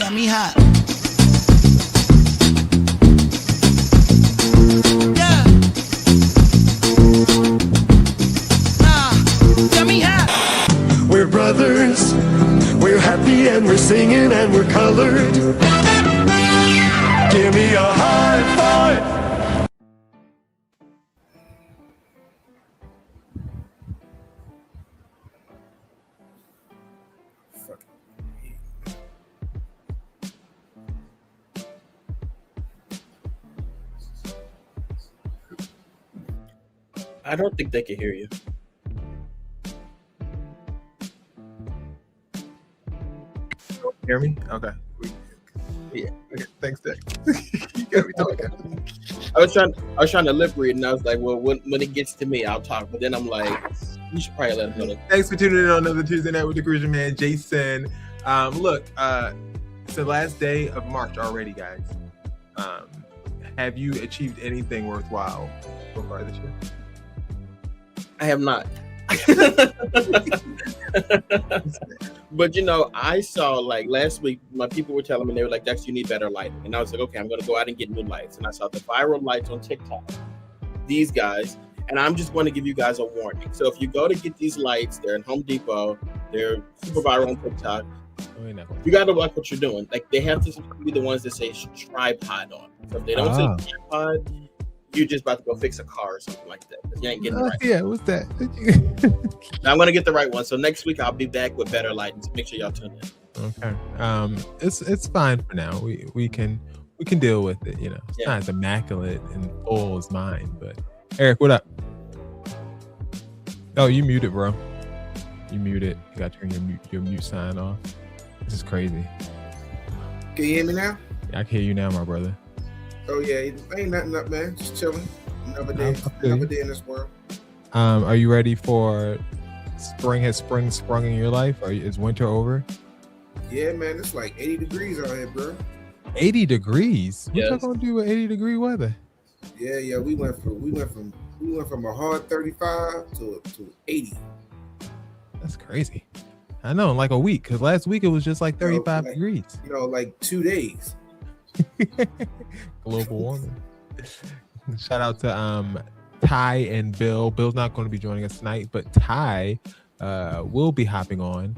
Yeah, mija. Yeah. Yeah, mija. We're brothers. We're happy and we're singing and we're colored. Give me a high five. I don't think they can hear you. Hear me? Okay. Yeah. Okay. Thanks, Dick. You got me talking. I was trying to lip read, and I was like, well, when it gets to me, I'll talk. But then I'm like, you should probably let him know. Thanks for tuning in on another Tuesday night with the Christian man, Jason. Look, it's the last day of March already, guys. Have you achieved anything worthwhile so far this year? I have not. But I saw like last week, my people were telling me, they were like, Dex, you need better lighting. And I was like, okay, I'm going to go out and get new lights. And I saw the viral lights on TikTok, these guys. And I'm just going to give you guys a warning. So if you go to get these lights, they're in Home Depot, they're super viral on TikTok. You got to like what you're doing. Like they have to be the ones that say tripod on. So if they don't say tripod, you're just about to go fix a car or something like that. You ain't getting the right. Yeah, what's that? Now I'm gonna get the right one. So next week I'll be back with better lighting. So make sure y'all tune in. Okay. It's fine for now. We can deal with it. It's not as immaculate and full as mine. But Eric, what up? Oh, you muted, bro. You muted. You got to turn your mute sign off. This is crazy. Can you hear me now? I can hear you now, my brother. Oh yeah, ain't nothing up, man. Just chilling. Another day in this world. Are you ready for spring? Has spring sprung in your life? Is winter over? Yeah, man. It's like 80 degrees out here, bro. 80 degrees? Yes. What you gonna do with 80-degree weather? Yeah. We went from a hard 35 to 80. That's crazy. I know, in like a week. Because last week it was just like 35 degrees. Like 2 days. Global warming. Shout out to Ty and Bill. Bill's not going to be joining us tonight, but Ty will be hopping on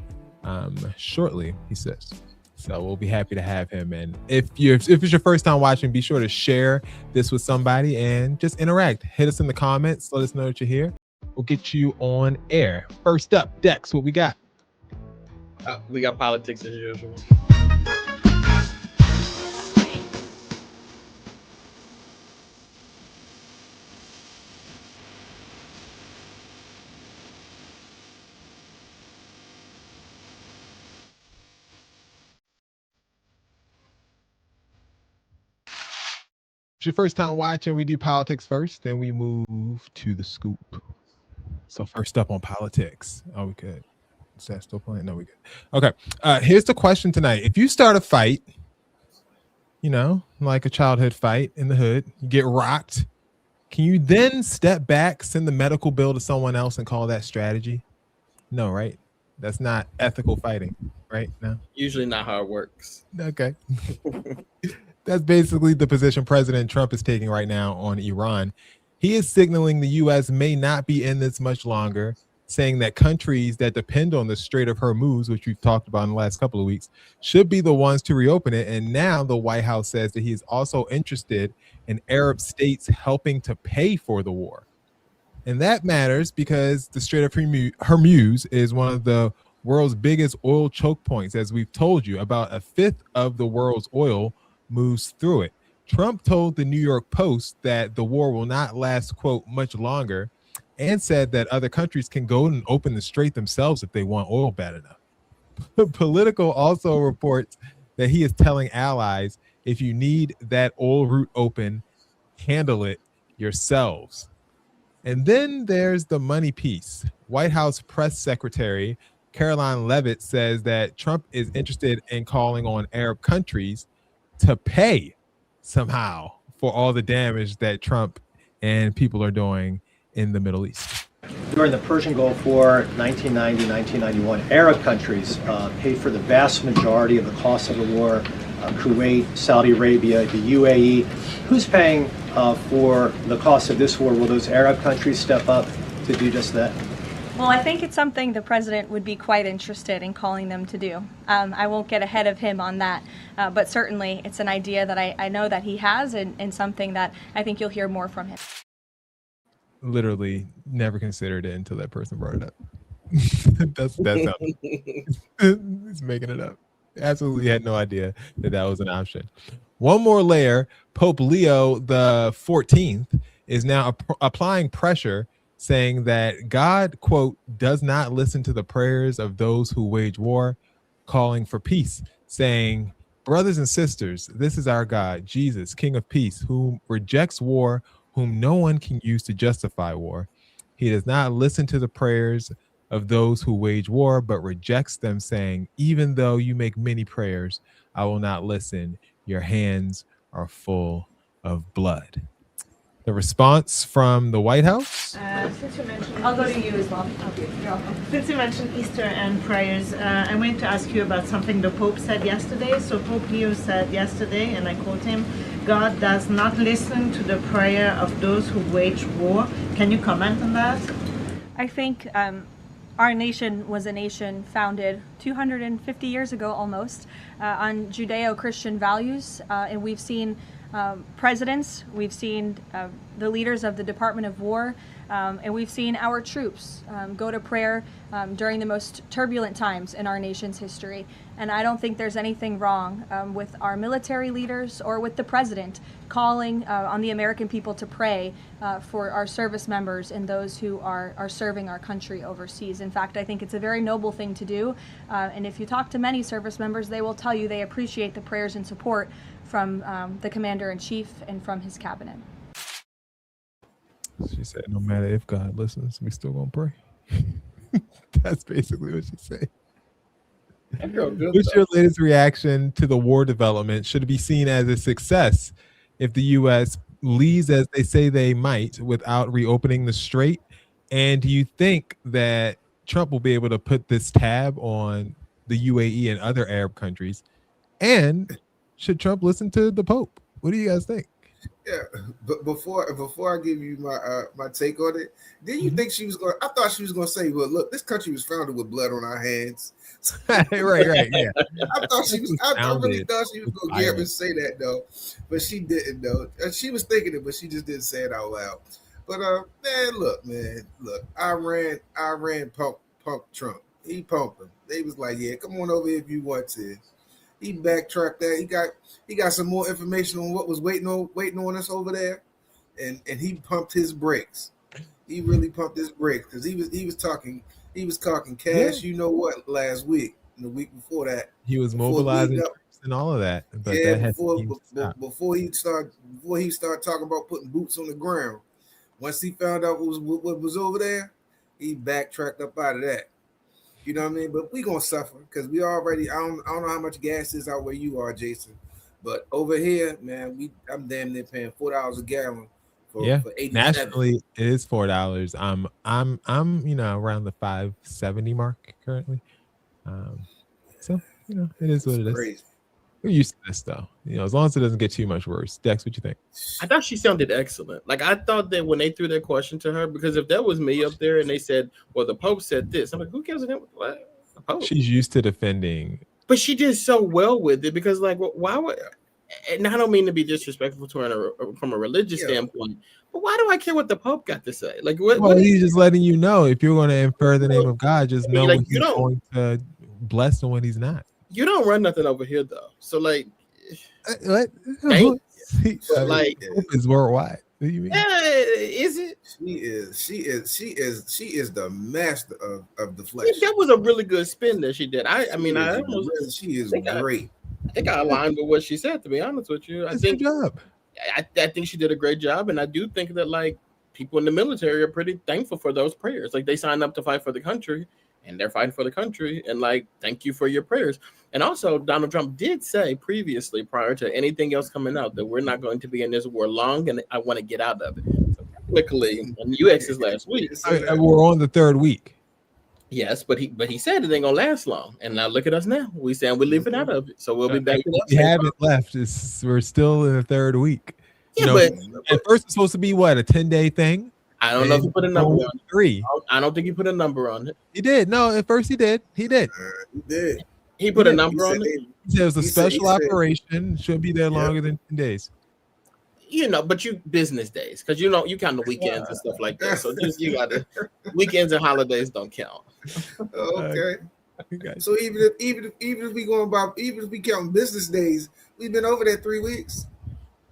shortly, he says. So we'll be happy to have him. And if it's your first time watching, be sure to share this with somebody and just interact. Hit us in the comments. Let us know that you're here. We'll get you on air. First up, Dex, what we got? We got politics as usual. Your first time watching, we do politics first, then we move to the scoop. So first up on politics. Oh, we good. Is that still playing? No, we good. Okay. Here's the question tonight. If you start a fight, like a childhood fight in the hood, you get rocked, can you then step back, send the medical bill to someone else and call that strategy? No, right? That's not ethical fighting, right? No. Usually not how it works. Okay. That's basically the position President Trump is taking right now on Iran. He is signaling the U.S. may not be in this much longer, saying that countries that depend on the Strait of Hormuz, which we've talked about in the last couple of weeks, should be the ones to reopen it. And now the White House says that he is also interested in Arab states helping to pay for the war. And that matters because the Strait of Hormuz is one of the world's biggest oil choke points. As we've told you, about a fifth of the world's oil moves through it. Trump told the New York Post that the war will not last, quote, much longer, and said that other countries can go and open the strait themselves if they want oil bad enough. Politico also reports that he is telling allies, if you need that oil route open, handle it yourselves. And then there's the money piece. White House press secretary Caroline Leavitt says that Trump is interested in calling on Arab countries to pay somehow for all the damage that Trump and people are doing in the Middle East. During the Persian Gulf War, 1990-1991, Arab countries paid for the vast majority of the cost of the war. Kuwait, Saudi Arabia, the UAE. Who's paying for the cost of this war? Will those Arab countries step up to do just that? Well, I think it's something the president would be quite interested in calling them to do. I won't get ahead of him on that, but certainly it's an idea that I know that he has and something that I think you'll hear more from him. Literally never considered it until that person brought it up. That's he's making it up. Absolutely had no idea that was an option. One more layer. Pope Leo the 14th is now applying pressure, saying that God, quote, does not listen to the prayers of those who wage war, calling for peace, saying, brothers and sisters, this is our God, Jesus, King of peace, who rejects war, whom no one can use to justify war. He does not listen to the prayers of those who wage war, but rejects them, saying, even though you make many prayers, I will not listen. Your hands are full of blood. The response from the White House? Since you mentioned, I'll go to you as well. Okay, you're welcome. Since you mentioned Easter and prayers, I wanted to ask you about something the Pope said yesterday. So Pope Leo said yesterday, and I quote him, God does not listen to the prayer of those who wage war. Can you comment on that? I think our nation was a nation founded 250 years ago almost on Judeo-Christian values, and we've seen presidents, we've seen the leaders of the Department of War, and we've seen our troops go to prayer during the most turbulent times in our nation's history. And I don't think there's anything wrong with our military leaders or with the president calling on the American people to pray for our service members and those who are serving our country overseas. In fact, I think it's a very noble thing to do. And if you talk to many service members, they will tell you they appreciate the prayers and support from the Commander-in-Chief and from his cabinet. She said, no matter if God listens, we still gonna pray. That's basically what she said. What's your latest reaction to the war development? Should it be seen as a success if the U.S. leaves as they say they might without reopening the strait? And do you think that Trump will be able to put this tab on the UAE and other Arab countries? And should Trump listen to the Pope? What do you guys think? Yeah, but before I give you my take on it, didn't you think she was going? I thought she was going to say, "Well, look, this country was founded with blood on our hands." right, yeah. I thought she was. I really thought she was going to get up and say that though, but she didn't though. She was thinking it, but she just didn't say it out loud. But man, look, Iran pumped Trump. He pumped him. They was like, "Yeah, come on over here if you want to." He backtracked that. He got some more information on what was waiting on us over there, and he pumped his brakes. He really pumped his brakes because he was talking cash. Yeah. You know what? Last week, and the week before that, he was mobilizing and all of that. But yeah, before he started talking about putting boots on the ground. Once he found out what was over there, he backtracked up out of that. You know what I mean? But we gonna suffer because we already. I don't know how much gas is out where you are, Jason. But over here, man, I'm damn near paying $4 a gallon for 87. Nationally, it is $4. I'm around the $5.70 mark currently. So it is what it is. Crazy. We're used to this though. As long as it doesn't get too much worse. Dex, what you think? I thought she sounded excellent. Like I thought that when they threw their question to her, because if that was me up there and they said, "Well, the Pope said this," I'm like, "Who cares what the Pope?" She's used to defending, but she did so well with it because, like, why would? And I don't mean to be disrespectful to her from a religious standpoint, but why do I care what the Pope got to say? Like, what he's just letting you know if you're going to infer the name of God, just know when he's going to bless and when he's not. You don't run nothing over here though, so like, what? Like, Pope is worldwide. What do you mean? Yeah, is it? She is the master of the flesh. That was a really good spin that she did. She is great. I think I aligned with what she said. To be honest with you, I think she did a great job, and I do think that like people in the military are pretty thankful for those prayers. Like they signed up to fight for the country, and they're fighting for the country, and like thank you for your prayers. And also, Donald Trump did say previously, prior to anything else coming out, that we're not going to be in this war long, and I want to get out of it. So quickly. And you asked this last week. We're on the third week. Yes, but he said it ain't gonna last long. And now look at us now. We saying we're leaving out of it. So we'll be back to that. We haven't left. We're still in the third week. Yeah, but at first it's supposed to be what, a 10-day thing? I don't know if he put a number on it. 3. I don't think he put a number on it. He did. No, at first he did. He did. He put a number on it. He said it was a special operation. Shouldn't be there longer than 10 days. But you business days, because you count the weekends and stuff like that. So just you got to weekends and holidays don't count. Okay. So even if we count business days, we've been over that 3 weeks.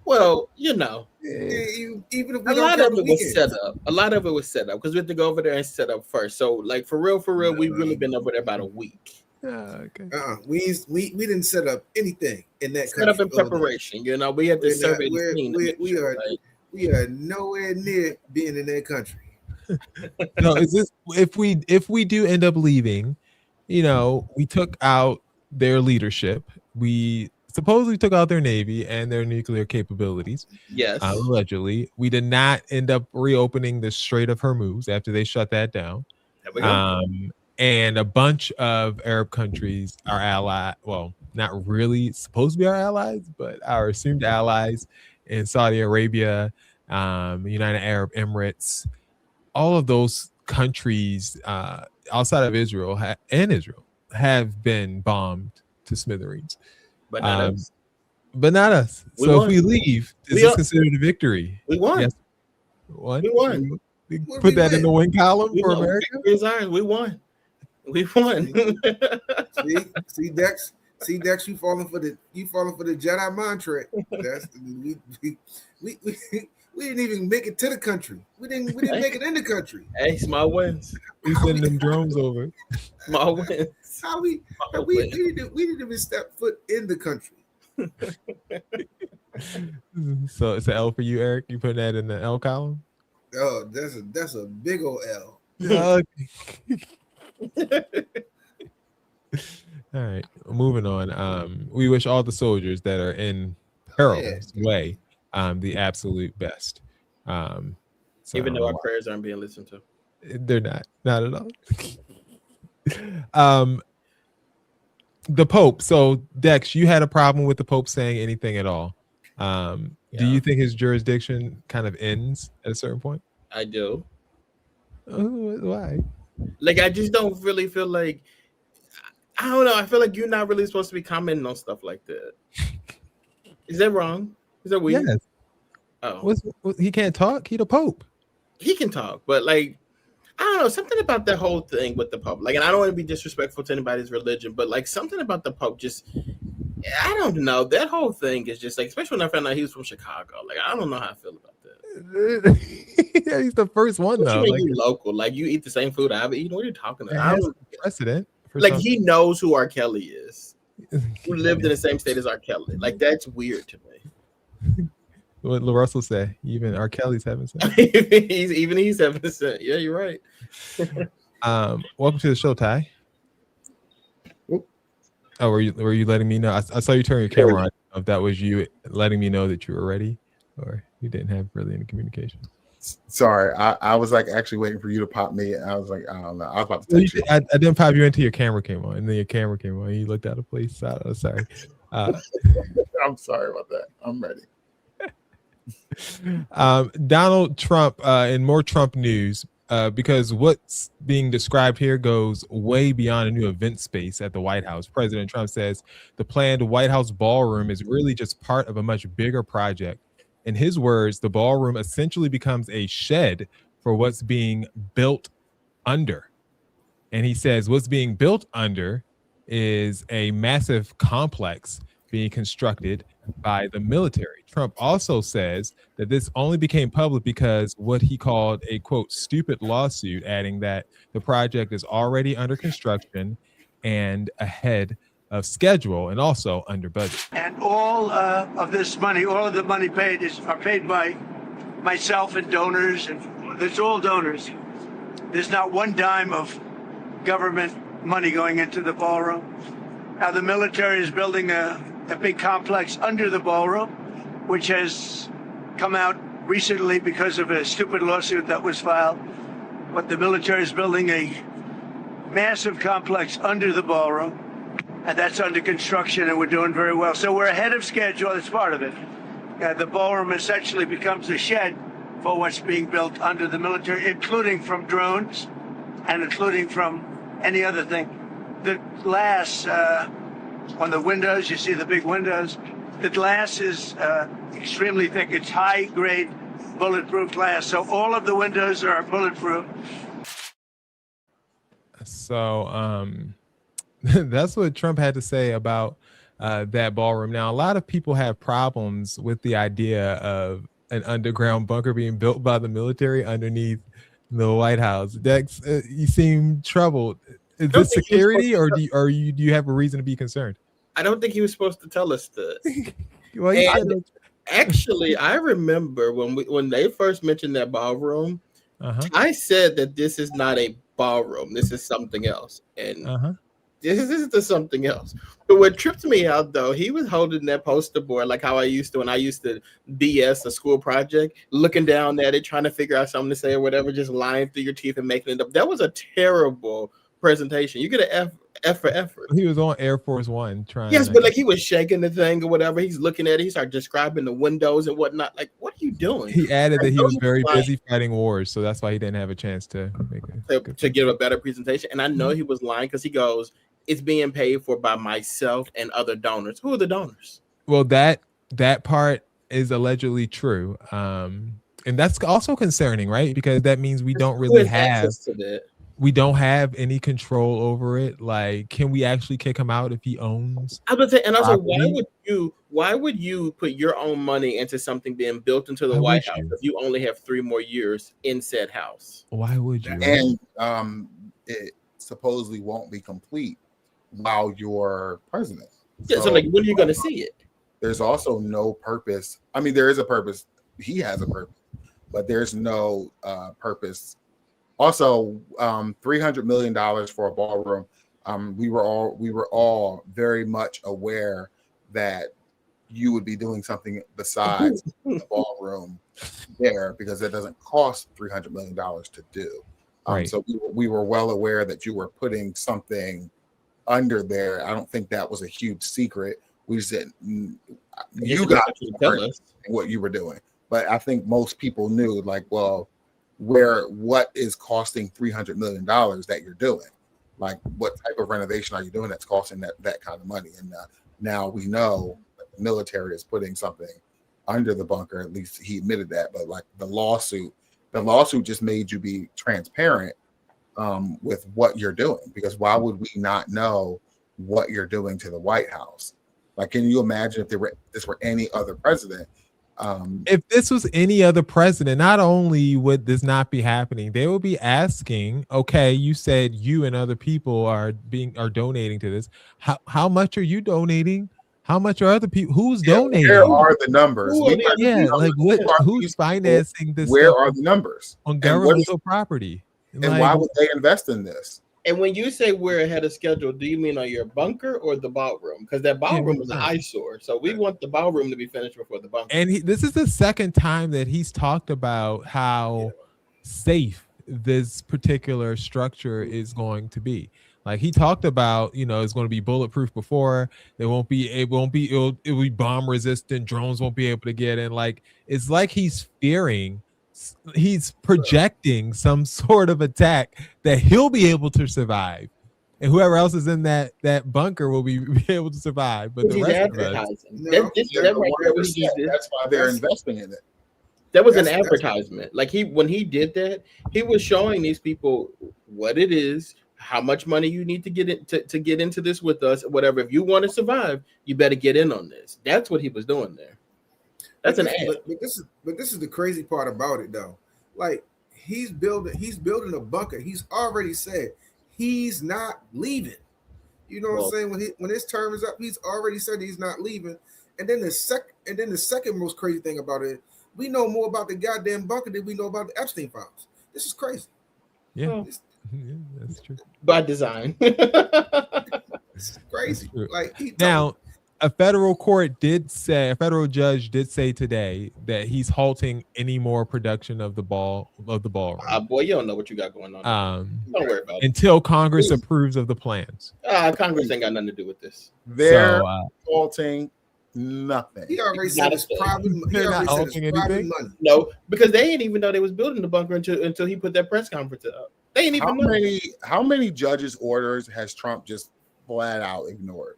Well, even if we a lot of it was set up. A lot of it was set up because we had to go over there and set up first. So like for real, we've really been over there about a week. Okay. We didn't set up anything in that. Set up in preparation. We had to survey the scene. We are nowhere near being in that country. No, is this if we do end up leaving, we took out their leadership. We supposedly took out their Navy and their nuclear capabilities. Yes. Allegedly. We did not end up reopening the Strait of Hormuz after they shut that down. There we go. And a bunch of Arab countries are allied. Well, not really supposed to be our allies, but our assumed allies in Saudi Arabia, United Arab Emirates, all of those countries outside of Israel have been bombed to smithereens. But not us. But not us. So if we leave, is this considered a victory? We won. Yes. We won. We put that in the win column for America. Victory is ours. We won. We won. See, Dex, you falling for the Jedi mind trick. That's we didn't even make it to the country. We didn't make it in the country. Hey, small wins. We sending them drones over. Small wins. We didn't even step foot in the country. So it's an L for you, Eric. You putting that in the L column? Oh, that's a big old L. All right, moving on. We wish all the soldiers that are in peril's way the absolute best. Even though our prayers aren't being listened to, they're not at all. The Pope. So Dex, you had a problem with the Pope saying anything at all. Do you think his jurisdiction kind of ends at a certain point? I do. Why? Like, I just don't really feel like, I don't know. I feel like you're not really supposed to be commenting on stuff like that. Is that wrong? Is that weird? Yes. Oh, he can't talk. He the Pope. He can talk, but like, I don't know, something about that whole thing with the Pope. Like, and I don't want to be disrespectful to anybody's religion, but like something about the Pope just, I don't know. That whole thing is just like, especially when I found out he was from Chicago. Like, I don't know how I feel about that. Yeah, he's the first one though. Like, you local, like you eat the same food I've eaten. What are you talking about? Precedent. Like he knows who R. Kelly is. Who lived in the same state as R. Kelly. Like that's weird to me. What LaRussell say? Even R. Kelly's having sex. he's having sex. Yeah, you're right. Welcome to the show, Ty. Oh, were you letting me know? I saw you turn your camera on. If that was you letting me know that you were ready, or you didn't have really any communication. Sorry, I was like actually waiting for you to pop me. I was like, I don't know. I was about to text you. I didn't pop you until your camera came on, and then your camera came on. And you looked out of place. So, sorry. I'm sorry about that. I'm ready. Donald Trump, and more Trump news, because what's being described here goes way beyond a new event space at the White House. President Trump says the planned White House ballroom is really just part of a much bigger project. In his words, the ballroom essentially becomes a shed for what's being built under. And he says what's being built under is a massive complex being constructed by the military. Trump also says that this only became public because what he called a, quote, stupid lawsuit, adding that the project is already under construction and ahead of schedule and also under budget. And all of this money, all of the money paid are paid by myself and donors, and it's all donors. There's not one dime of government money going into the ballroom. Now the military is building a big complex under the ballroom, which has come out recently because of a stupid lawsuit that was filed. But the military is building a massive complex under the ballroom, and that's under construction, and we're doing very well. So we're ahead of schedule. That's part of it. The ballroom essentially becomes a shed for what's being built under the military, including from drones and including from any other thing. The glass on the windows, you see the big windows, the glass is extremely thick. It's high-grade bulletproof glass. So all of the windows are bulletproof. So that's what Trump had to say about that ballroom. Now, a lot of people have problems with the idea of an underground bunker being built by the military underneath the White House. Dex, you seem troubled. Is this security, or do you have a reason to be concerned? I don't think he was supposed to tell us that. Well, actually, I remember when they first mentioned that ballroom, I said that this is not a ballroom. This is something else, and this is the something else. But what tripped me out, though, he was holding that poster board like how I used to when I used to BS a school project, looking down at it, trying to figure out something to say or whatever, just lying through your teeth and making it up. That was a terrible presentation. You get an F for effort. He was on Air Force One trying. Yes, but like he was shaking the thing or whatever. He's looking at it. He started describing the windows and whatnot. Like, what are you doing? He added that he was very busy fighting wars, so that's why he didn't have a chance to make it to give a better presentation. And I know he was lying because he goes, "It's being paid for by myself and other donors." Who are the donors? Well, that part is allegedly true, and that's also concerning, right? Because that means we don't really have access to that. We don't have any control over it. Like, can we actually kick him out if he owns? I would say, and also, why would you put your own money into something being built into the White House if you only have 3 more years in said house? Why would you? And it supposedly won't be complete while you're president. Yeah, so like, when are you going to see it? There's also no purpose. I mean, there is a purpose. He has a purpose, but there's no purpose. Also, $300 million for a ballroom. We were all very much aware that you would be doing something besides the ballroom there, because it doesn't cost $300 million to do. Right. So we were well aware that you were putting something under there. I don't think that was a huge secret. We just didn't. You got to tell us what you were doing, but I think most people knew. Like, well, what is costing $300 million that you're doing? Like, what type of renovation are you doing that's costing that kind of money? And now we know that the military is putting something under the bunker. At least he admitted that. But like the lawsuit just made you be transparent with what you're doing, because why would we not know what you're doing to the White House? Like, can you imagine if this were any other president? If this was any other president, not only would this not be happening, they would be asking, okay, you said you and other people are donating to this. How much are you donating? How much are other people? Who's donating? Where are the numbers? Who's financing this? Where are the numbers on governmental property? And why would they invest in this? And when you say we're ahead of schedule, do you mean on your bunker or the ballroom? Because that ballroom is an eyesore. So we want the ballroom to be finished before the bunker. And this is the second time that he's talked about how safe this particular structure is going to be. Like, he talked about, it's going to be bulletproof before. It'll be bomb resistant. Drones won't be able to get in. Like, it's like he's projecting some sort of attack that he'll be able to survive, and whoever else is in that bunker will be able to survive. But the rest of us, that's why they're investing in it. That was an advertisement. Like, when he did that, he was showing these people what it is, how much money you need to get to get into this with us, whatever. If you want to survive, you better get in on this. That's what he was doing there. That's an ad. But this is the crazy part about it, though. Like, he's building a bunker. He's already said he's not leaving. You know what I'm saying? When his term is up, he's already said he's not leaving. And then the second most crazy thing about it, we know more about the goddamn bunker than we know about the Epstein files. This is crazy. Yeah, that's true. By design. It's crazy. Like, now, a federal judge did say today that he's halting any more production of the ballroom. Boy, you don't know what you got going on. Don't worry about it until Congress approves of the plans. Congress ain't got nothing to do with this. They're halting nothing. He already said it's private. They're not halting anything. Money. No, because they ain't even know they was building the bunker until he put that press conference up. They ain't even know. How many judges' orders has Trump just flat out ignored?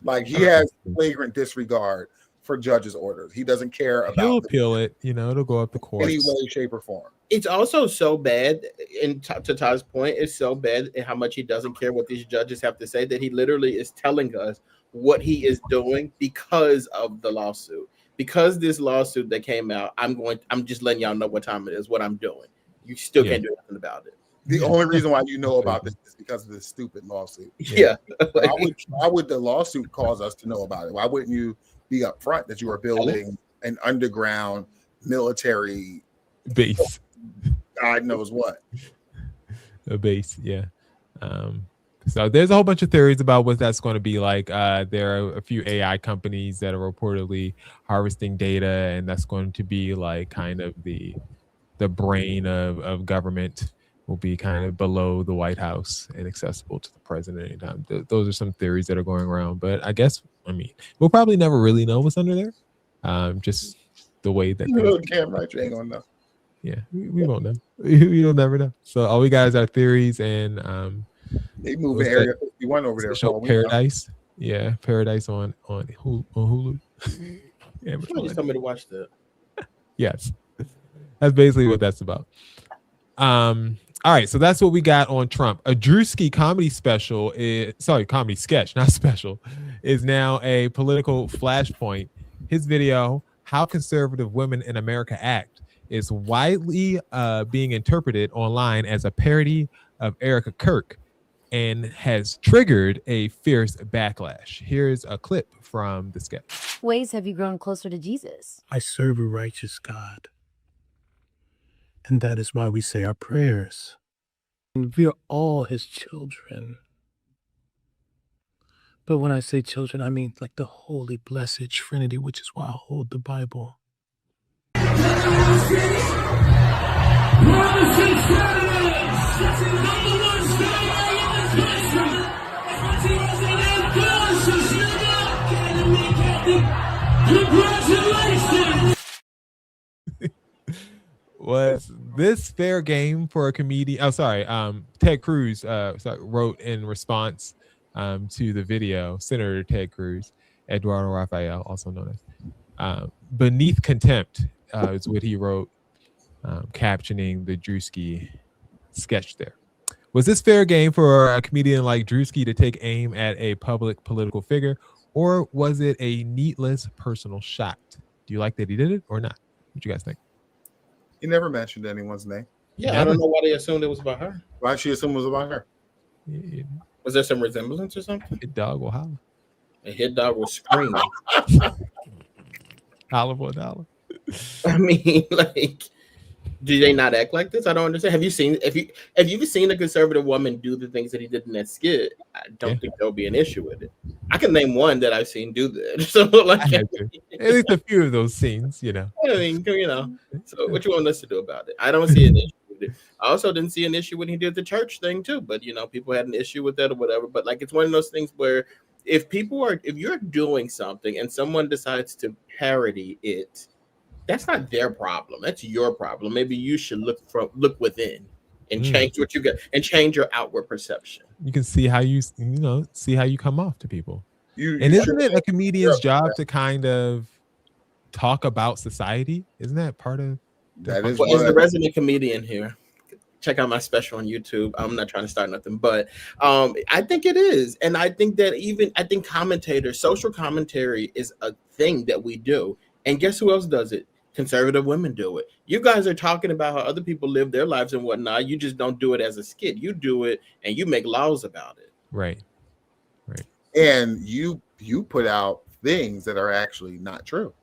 Like, he has flagrant disregard for judges' orders. He doesn't care about. He'll appeal it. It'll go up the courts. Any way, shape, or form. It's also so bad, and to Todd's point, it's so bad in how much he doesn't care what these judges have to say that he literally is telling us what he is doing because of the lawsuit. Because this lawsuit that came out, I'm just letting y'all know what time it is, what I'm doing. You still can't do nothing about it. The only reason why you know about this is because of this stupid lawsuit. Yeah. Why would the lawsuit cause us to know about it? Why wouldn't you be upfront that you are building an underground military base? God knows what. A base, yeah. So there's a whole bunch of theories about what that's going to be like. There are a few AI companies that are reportedly harvesting data, and that's going to be like kind of the brain of government. Will be kind of below the White House and accessible to the president anytime. Those are some theories that are going around, but we'll probably never really know what's under there. Just the way that damn right, you ain't gonna know. Yeah, we won't know. We'll never know. So all we got is our theories, and they moving Area 51 over there. Show Paradise, Paradise on Hulu. You just told me to watch that. Yes, that's basically what that's about. All right, so that's what we got on Trump. A Druski comedy sketch, not special, is now a political flashpoint. His video, How Conservative Women in America Act, is widely being interpreted online as a parody of Erika Kirk and has triggered a fierce backlash. Here's a clip from the sketch. Ways have you grown closer to Jesus? I serve a righteous God. And that is why we say our prayers. And we are all his children. But when I say children, I mean like the holy, blessed Trinity, which is why I hold the Bible. Was this fair game for a comedian? Ted Cruz wrote in response to the video, Senator Ted Cruz, Eduardo Rafael, also known as beneath contempt, is what he wrote, captioning the Druski sketch there. Was this fair game for a comedian like Druski to take aim at a public political figure, or was it a needless personal shot? Do you like that he did it or not? What you guys think? He never mentioned anyone's name. Yeah, I don't know why they assumed it was about her. Why she assumed it was about her? Yeah. Was there some resemblance or something? A dog will holler. A hit dog will scream. Holler for a dollar. I mean, like, do they not act like this? I don't understand. Have you seen if you've seen a conservative woman do the things that he did in that skit? I don't think there'll be an issue with it. I can name one that I've seen do that. So like, at least a few of those scenes, I mean, So what you want us to do about it? I don't see an issue with it. I also didn't see an issue when he did the church thing too. But people had an issue with that or whatever. But like, it's one of those things where if you're doing something and someone decides to parody it, that's not their problem. That's your problem. Maybe you should look within and change what you get and change your outward perception. You can see how you come off to people. Isn't it a comedian's job to kind of talk about society? Isn't that part of that? As the resident comedian here, check out my special on YouTube. I'm not trying to start nothing, but I think it is. And I think that social commentary is a thing that we do. And guess who else does it? Conservative women do it. You guys are talking about how other people live their lives and whatnot. You just don't do it as a skit. You do it and you make laws about it. Right. And you put out things that are actually not true.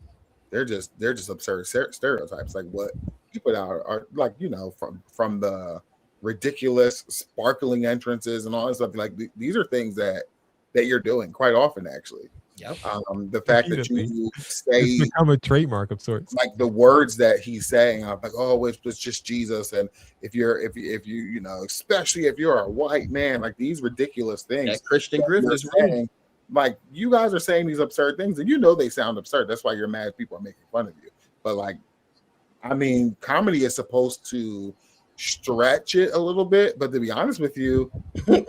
They're just absurd stereotypes. Like what you put out are like, from the ridiculous sparkling entrances and all that stuff. Like these are things that you're doing quite often, actually. Yep. The fact that you say it's become a trademark of sorts. Like the words that he's saying, I'm like, oh, it's just Jesus. And if you especially if you're a white man, like these ridiculous things. That Christian Griffith is saying, like you guys are saying these absurd things, and they sound absurd. That's why you're mad people are making fun of you. But like, I mean, comedy is supposed to stretch it a little bit, but to be honest with you, to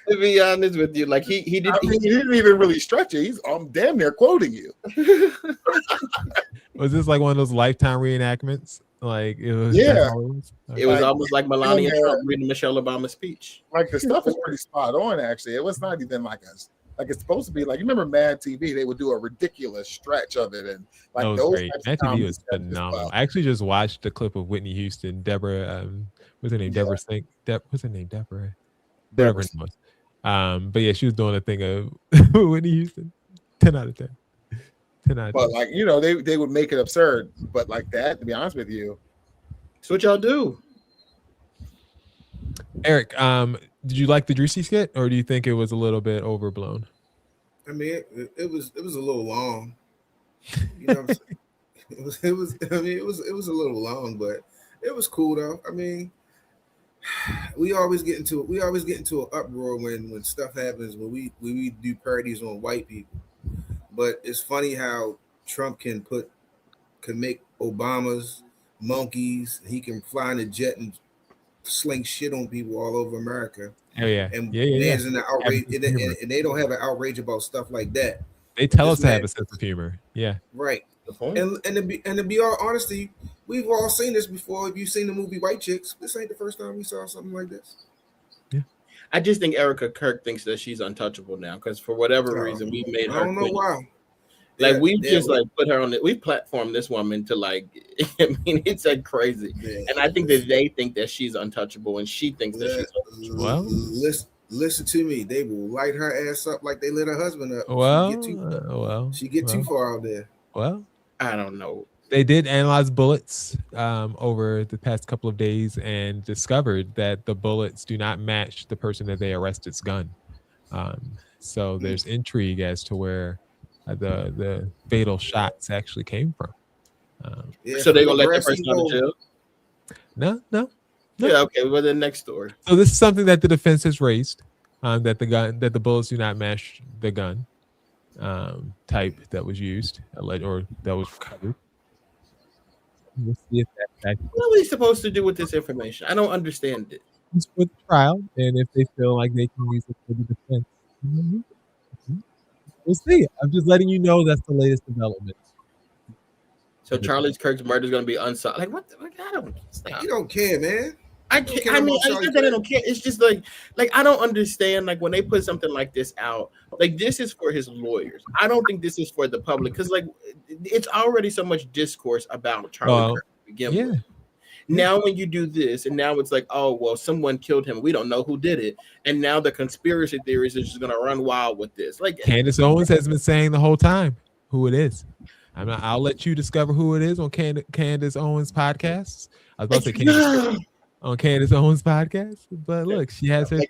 be honest with you, like he didn't even really stretch it. He's damn near quoting you. Was this like one of those Lifetime reenactments? Like it was. Yeah, it was almost like Melania Trump reading Michelle Obama's speech. Like the stuff is pretty spot on. Actually, it was not even like it's supposed to be. Like you remember Mad TV? They would do a ridiculous stretch of it, and like that was those. Great. Mad TV was phenomenal. I actually just watched the clip of Whitney Houston, Deborah. What's her name? Yeah. Deborah Sink. What's her name? Deborah. Whatever it was. But yeah, she was doing a thing of Whitney Houston. 10 out of 10. 10 out of 10. But like they would make it absurd, but like that. To be honest with you, that's what y'all do. Eric, did you like the Druski skit, or do you think it was a little bit overblown? I mean, it was a little long. You know what I'm saying? It was a little long, but it was cool though. I mean, we always get into an uproar when stuff happens when we do parodies on white people. But it's funny how Trump can make Obama's monkeys. He can fly in a jet and sling shit on people all over America. Oh yeah, and yeah. In the outrage, and they don't have an outrage about stuff like that. They tell us to have a sense of humor. Yeah, right. And to be all honesty, we've all seen this before. If you've seen the movie White Chicks, this ain't the first time we saw something like this. Yeah, I just think Erika Kirk thinks that she's untouchable now because for whatever reason we made her. I don't know why. Like we just like put her on it. We platformed this woman to like. I mean, it's like crazy, and I think that they think that she's untouchable, and she thinks that she's untouchable. Well, listen to me. They will light her ass up like they lit her husband up. She get too far out there. Well, I don't know. They did analyze bullets over the past couple of days and discovered that the bullets do not match the person that they arrested's gun. So there's intrigue as to where the fatal shots actually came from. So they're gonna let that person out of jail? No. Yeah, okay. Well, the next story. So this is something that the defense has raised, that the bullets do not match the gun type that was used or that was recovered. We'll see if that's what are we supposed to do with this information? I don't understand it. It's for the trial, and if they feel like they can use it for the defense. We'll see. I'm just letting you know that's the latest development. So Charlie Kirk's murder is going to be unsolved. Like what? I don't understand. You don't care, man. I can't. I mean, I said that I don't care. It's just like I don't understand. Like when they put something like this out, like this is for his lawyers. I don't think this is for the public because like it's already so much discourse about Charlie Kirk to begin with. Now when you do this, and now it's like, oh well, someone killed him. We don't know who did it, and now the conspiracy theories are just gonna run wild with this. Like Candace Owens has been saying the whole time who it is. I'll let you discover who it is on Candace Owens' podcast. I was about to say Candace on Candace Owens' podcast, but look, she has her.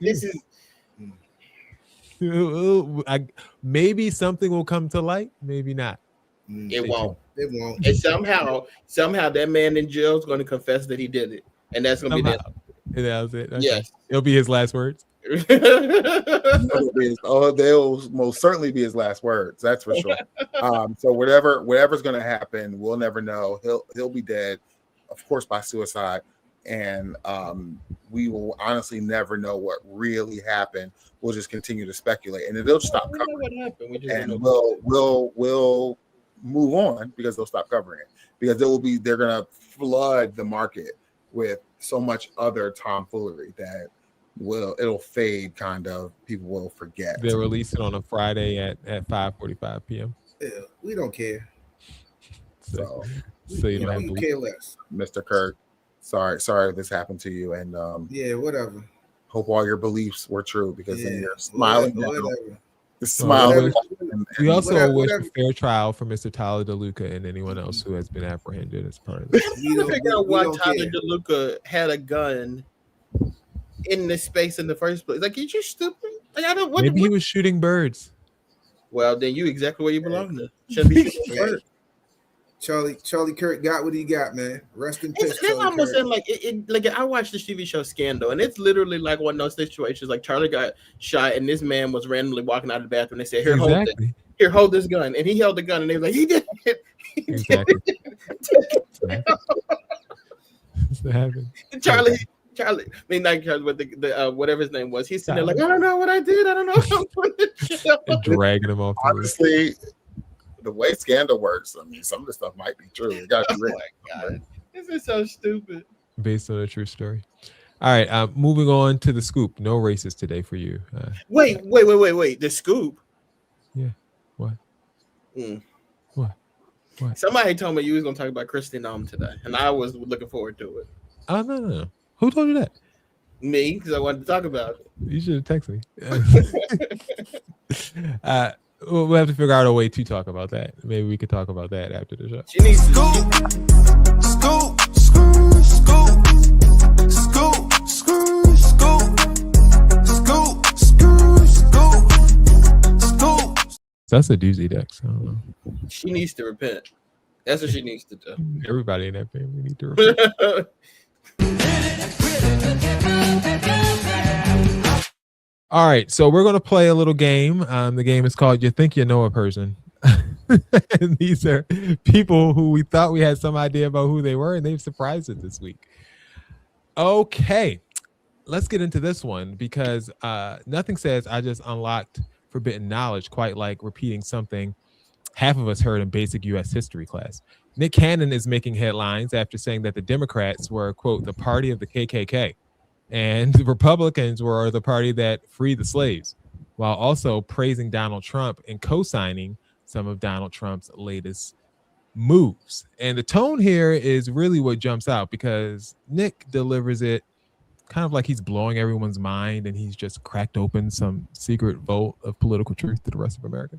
Maybe something will come to light. Maybe not. It won't. It won't. And somehow that man in jail is going to confess that he did it, and that's going to be that. That was it. Okay. Yes, it'll be his last words. They'll most certainly be his last words. That's for sure. So whatever's going to happen, we'll never know. He'll be dead, of course, by suicide, and we will honestly never know what really happened. We'll just continue to speculate, and it'll stop covering. And we'll move on because they'll stop covering it because they're going to flood the market with so much other tomfoolery that it'll fade. Kind of people will forget. They'll release it on a Friday at 5:45 p.m. Yeah, we don't care. So you don't have to care less, Mr. Kirk. Sorry this happened to you, and yeah, whatever. Hope all your beliefs were true because then you're smiling. Whatever. We also wish a fair trial for Mr. Tyler DeLuca and anyone else who has been apprehended as part of this. I'm trying to figure out why Tyler DeLuca had a gun in this space in the first place. Like, are you stupid? Like, I don't. Maybe he was shooting birds. Well, then you exactly where you belong. To. Shouldn't be shooting birds. Charlie Kirk got what he got, man. Rest in peace. It's almost like like I watched the TV show Scandal, and it's literally like one of those situations. Like Charlie got shot, and this man was randomly walking out of the bathroom. They said, "Here, hold it. Here, hold this gun," and he held the gun, and they were like, "He did it." Exactly. What's happening? Charlie. I mean, not Charlie, but the whatever his name was. He's sitting there like, I don't know what I did. I don't know. And dragging him off. Honestly, the way Scandal works, I mean, some of the stuff might be true. It got to be real. God. This is so stupid. Based on a true story. All right, moving on to the scoop. No races today for you. Wait. The scoop. Yeah. What? What? Somebody told me you was gonna talk about Kristi Noem today, and I was looking forward to it. Oh no. Who told you that? Me, because I wanted to talk about it. You should have texted me. We'll have to figure out a way to talk about that. Maybe we could talk about that after the show. She needs That's a doozy, Dex. I don't know. She needs to repent. That's what she needs to do. Everybody in that family needs to repent. All right, so we're going to play a little game. The game is called You Think You Know a Person. And these are people who we thought we had some idea about who they were, and they've surprised us this week. Okay, let's get into this one because nothing says I just unlocked forbidden knowledge quite like repeating something half of us heard in basic U.S. history class. Nick Cannon is making headlines after saying that the Democrats were, quote, the party of the KKK, and the Republicans were the party that freed the slaves, while also praising Donald Trump and co-signing some of Donald Trump's latest moves. And the tone here is really what jumps out because Nick delivers it kind of like he's blowing everyone's mind and he's just cracked open some secret vault of political truth to the rest of America.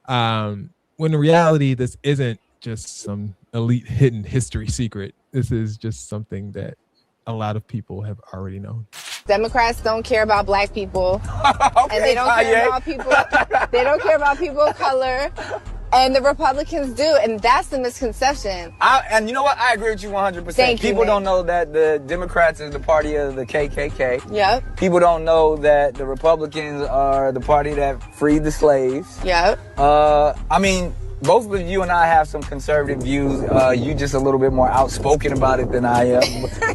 When in reality, this isn't just some elite hidden history secret. This is just something that a lot of people have already known. Democrats don't care about black people, and they don't care about people. They don't care about people of color, and the Republicans do, and that's the misconception. And you know what? I agree with you 100%. Thank you, people Nick. don't know that the Democrats is the party of the KKK. Yep. People don't know that the Republicans are the party that freed the slaves. Yep. I mean, both of you and I have some conservative views. You just a little bit more outspoken about it than I am.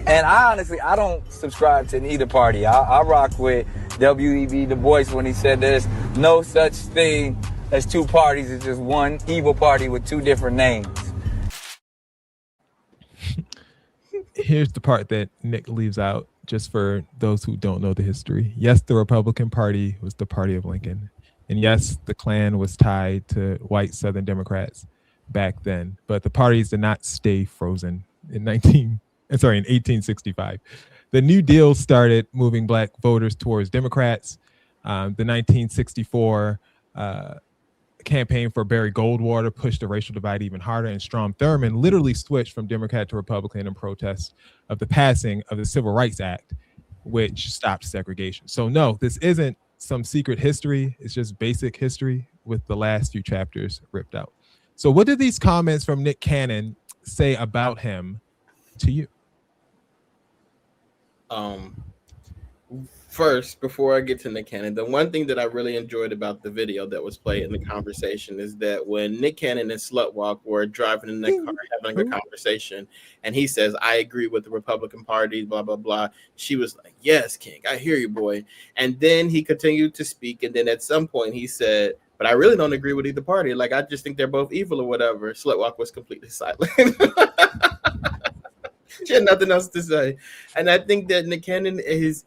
And I don't subscribe to either party. I rock with W.E.B. Du Bois when he said there's no such thing as two parties. It's just one evil party with two different names. Here's the part that Nick leaves out just for those who don't know the history. Yes, the Republican Party was the party of Lincoln. And yes, the Klan was tied to white Southern Democrats back then, but the parties did not stay frozen in 1865. The New Deal started moving black voters towards Democrats. The 1964 campaign for Barry Goldwater pushed the racial divide even harder, and Strom Thurmond literally switched from Democrat to Republican in protest of the passing of the Civil Rights Act, which stopped segregation. So no, this isn't some secret history. It's just basic history with the last few chapters ripped out. So what did these comments from Nick Cannon say about him to you? First, before I get to Nick Cannon, the one thing that I really enjoyed about the video that was played in the conversation is that when Nick Cannon and Slutwalk were driving in the car having a conversation, and he says, I agree with the Republican Party, blah, blah, blah. She was like, yes, King, I hear you, boy. And then he continued to speak. And then at some point he said, but I really don't agree with either party. Like, I just think they're both evil or whatever. Slutwalk was completely silent. She had nothing else to say. And I think that Nick Cannon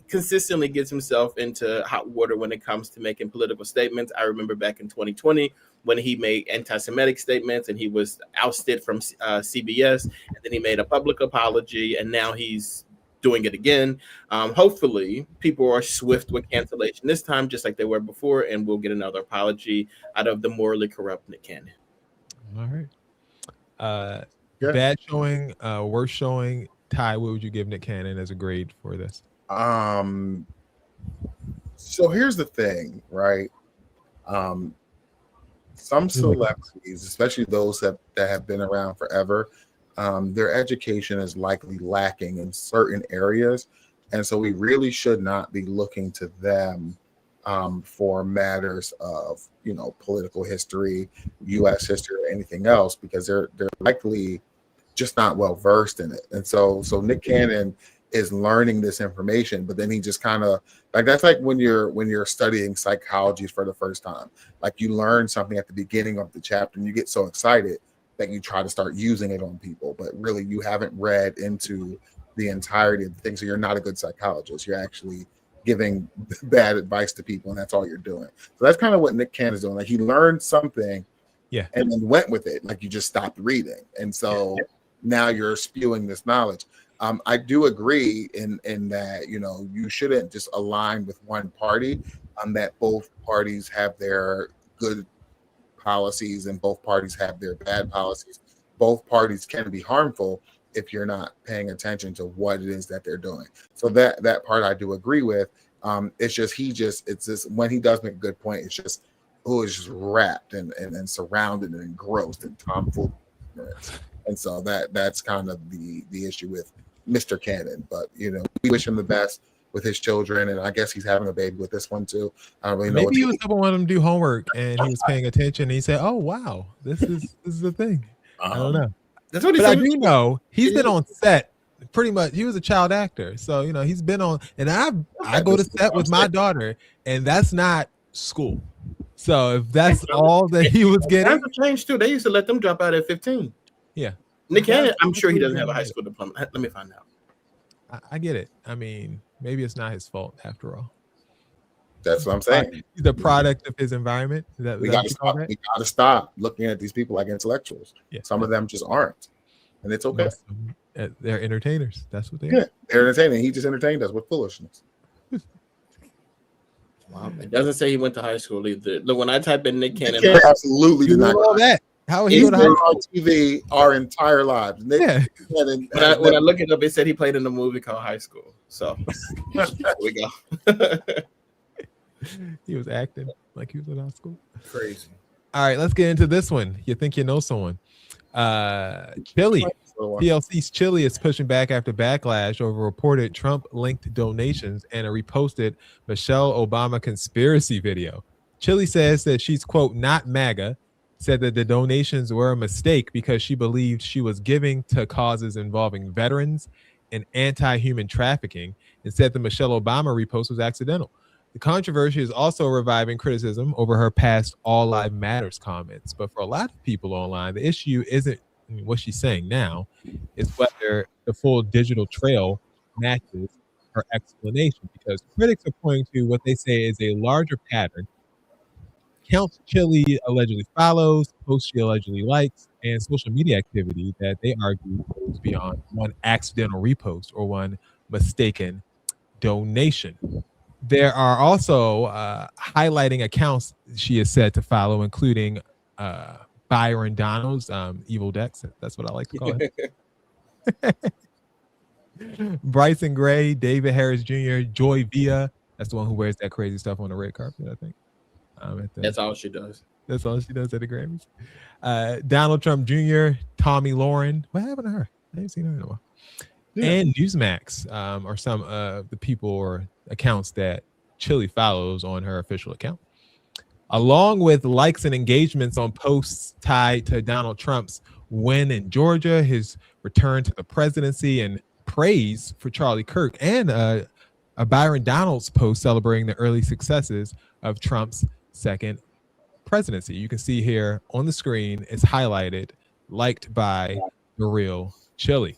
consistently gets himself into hot water when it comes to making political statements. I remember back in 2020 when he made anti-Semitic statements and he was ousted from CBS, and then he made a public apology, and now he's doing it again. Hopefully, people are swift with cancellation this time, just like they were before, and we'll get another apology out of the morally corrupt Nick Cannon. All right. Bad showing, worst showing. Ty, what would you give Nick Cannon as a grade for this? So here's the thing, right? Some celebrities, especially those that have been around forever, their education is likely lacking in certain areas. And so we really should not be looking to them for matters of, political history, U.S. history, or anything else, because they're likely just not well versed in it. And so Nick Cannon is learning this information, but then he just kind of that's like when you're studying psychology for the first time. Like you learn something at the beginning of the chapter and you get so excited that you try to start using it on people, but really you haven't read into the entirety of the thing. So you're not a good psychologist. You're actually giving bad advice to people, and that's all you're doing. So that's kind of what Nick Cannon is doing. Like he learned something, and then went with it. Like you just stopped reading, and so now you're spewing this knowledge. I do agree in that you shouldn't just align with one party. That both parties have their good policies and both parties have their bad policies. Both parties can be harmful if you're not paying attention to what it is that they're doing. So that part I do agree with. It's just when he does make a good point, it's just wrapped and surrounded and engrossed in tomfoolery. And so that's kind of the issue with Mr. Cannon. But we wish him the best with his children, and I guess he's having a baby with this one too. I don't really know. Maybe he was helping one of them do homework and he was paying attention and he said, "Oh wow, this is the thing." I don't know. That's what he but said. I do know he's been on set pretty much. He was a child actor, so he's been on. And I go to set with my daughter, and that's not school. So if that's all that he was getting, times have changed too. They used to let them drop out at 15. Yeah, Nick Cannon, I'm sure he doesn't have a high school diploma. Let me find out. I get it. I mean, maybe it's not his fault after all. That's what I'm saying. He's a product of his environment. We got to stop looking at these people like intellectuals. Yeah. Some of them just aren't, and it's okay. They're entertainers. That's what they are. Yeah, they're entertaining. He just entertained us with foolishness. Wow. It doesn't say he went to high school either. Look, when I type in Nick Cannon, absolutely did not all that. How he's been on TV our entire lives. Nick Cannon, when I look it up, it said he played in a movie called High School. So there we go. He was acting like he was in high school. Crazy. All right, let's get into this one. You think you know someone? Chilli. PLC's Chilli is pushing back after backlash over reported Trump-linked donations and a reposted Michelle Obama conspiracy video. Chilli says that she's, quote, not MAGA, said that the donations were a mistake because she believed she was giving to causes involving veterans and anti-human trafficking, and said the Michelle Obama repost was accidental. The controversy is also reviving criticism over her past All Lives Matters comments. But for a lot of people online, the issue isn't what she's saying now, is whether the full digital trail matches her explanation, because critics are pointing to what they say is a larger pattern. Accounts Chilli allegedly follows, posts she allegedly likes, and social media activity that they argue goes beyond one accidental repost or one mistaken donation. There are also highlighting accounts she is said to follow, including Byron Donalds, Evil Dex. That's what I like to call him. Bryson Gray, David Harris Jr., Joy Villa. That's the one who wears that crazy stuff on the red carpet, I think. That's all she does. That's all she does at the Grammys. Donald Trump Jr., Tommy Lauren. What happened to her? I haven't seen her in a while. Yeah. And Newsmax are some of the people or accounts that Chilli follows on her official account, along with likes and engagements on posts tied to Donald Trump's win in Georgia, his return to the presidency, and praise for Charlie Kirk, and a Byron Donalds post celebrating the early successes of Trump's second presidency. You can see here on the screen, it's highlighted, liked by the real Chilli.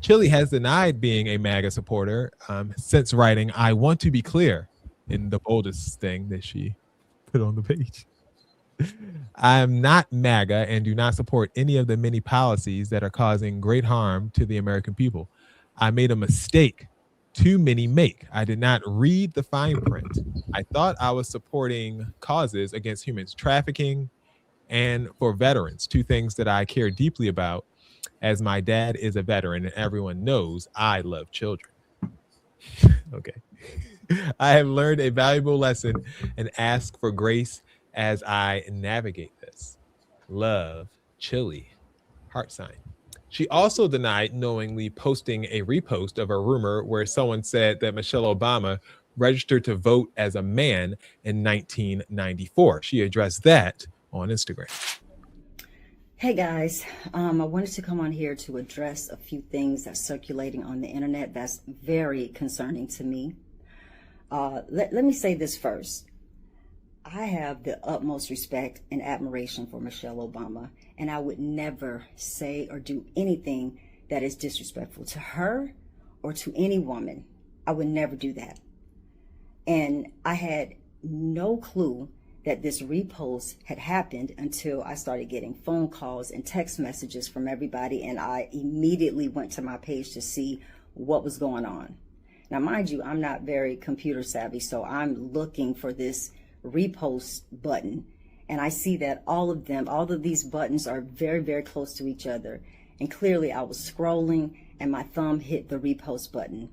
Chilli has denied being a MAGA supporter since writing, "I want to be clear," in the boldest thing that she put on the page. "I am not MAGA and do not support any of the many policies that are causing great harm to the American people. I made a mistake too many make. I did not read the fine print. I thought I was supporting causes against human trafficking and for veterans, two things that I care deeply about, as my dad is a veteran and everyone knows I love children." Okay. I have learned a valuable lesson and ask for grace as I navigate this. Love, Chilli, heart sign. She also denied knowingly posting a repost of a rumor where someone said that Michelle Obama registered to vote as a man in 1994. She addressed that on Instagram. Hey guys, I wanted to come on here to address a few things that's circulating on the internet that's very concerning to me. Let me say this first. I have the utmost respect and admiration for Michelle Obama, and I would never say or do anything that is disrespectful to her or to any woman. I would never do that. And I had no clue that this repost had happened until I started getting phone calls and text messages from everybody, and I immediately went to my page to see what was going on. Now, mind you, I'm not very computer savvy, so I'm looking for this repost button, and I see that all of these buttons are very, very close to each other. And clearly I was scrolling and my thumb hit the repost button.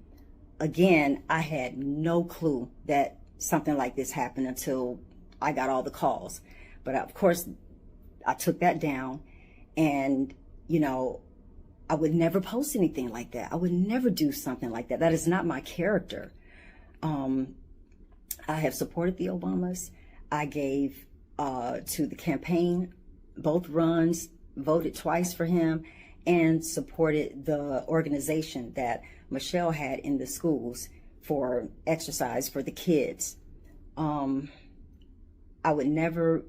Again, I had no clue that something like this happened until I got all the calls. But of course, I took that down, and, you know, I would never post anything like that. I would never do something like that. That is not my character. I have supported the Obamas. I gave to the campaign, both runs, voted twice for him, and supported the organization that Michelle had in the schools for exercise for the kids. I would never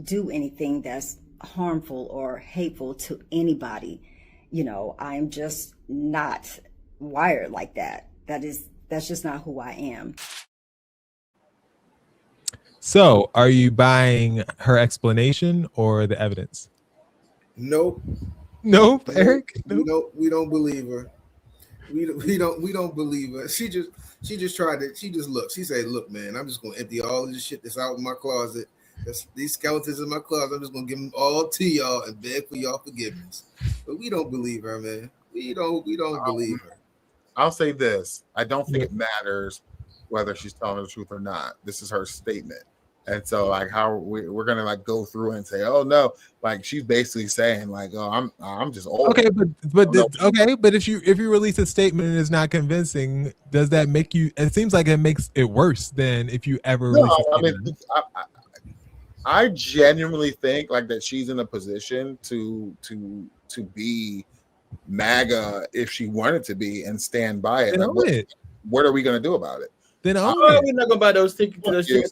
do anything that's harmful or hateful to anybody. You know, I'm just not wired like that. That's just not who I am. So, are you buying her explanation or the evidence? Nope. Nope, Eric. Nope. We don't believe her. We don't believe her. She just tried to. She just looked. She said, "Look, man, I'm just gonna empty all of this shit that's out in my closet. These skeletons in my closet. I'm just gonna give them all to y'all and beg for y'all forgiveness." But we don't believe her, man. We don't believe her. I'll say this. I don't think it matters whether she's telling the truth or not. This is her statement. And so, like, how we're gonna like go through and say, "Oh no," like she's basically saying, like, "Oh, I'm just old." Okay, but if you release a statement and it's not convincing, does that make you? It seems like it makes it worse than if you ever release a statement. I genuinely think like that she's in a position to be MAGA if she wanted to be and stand by it. Like, what are we gonna do about it? Then we're not gonna buy those tickets to those tickets.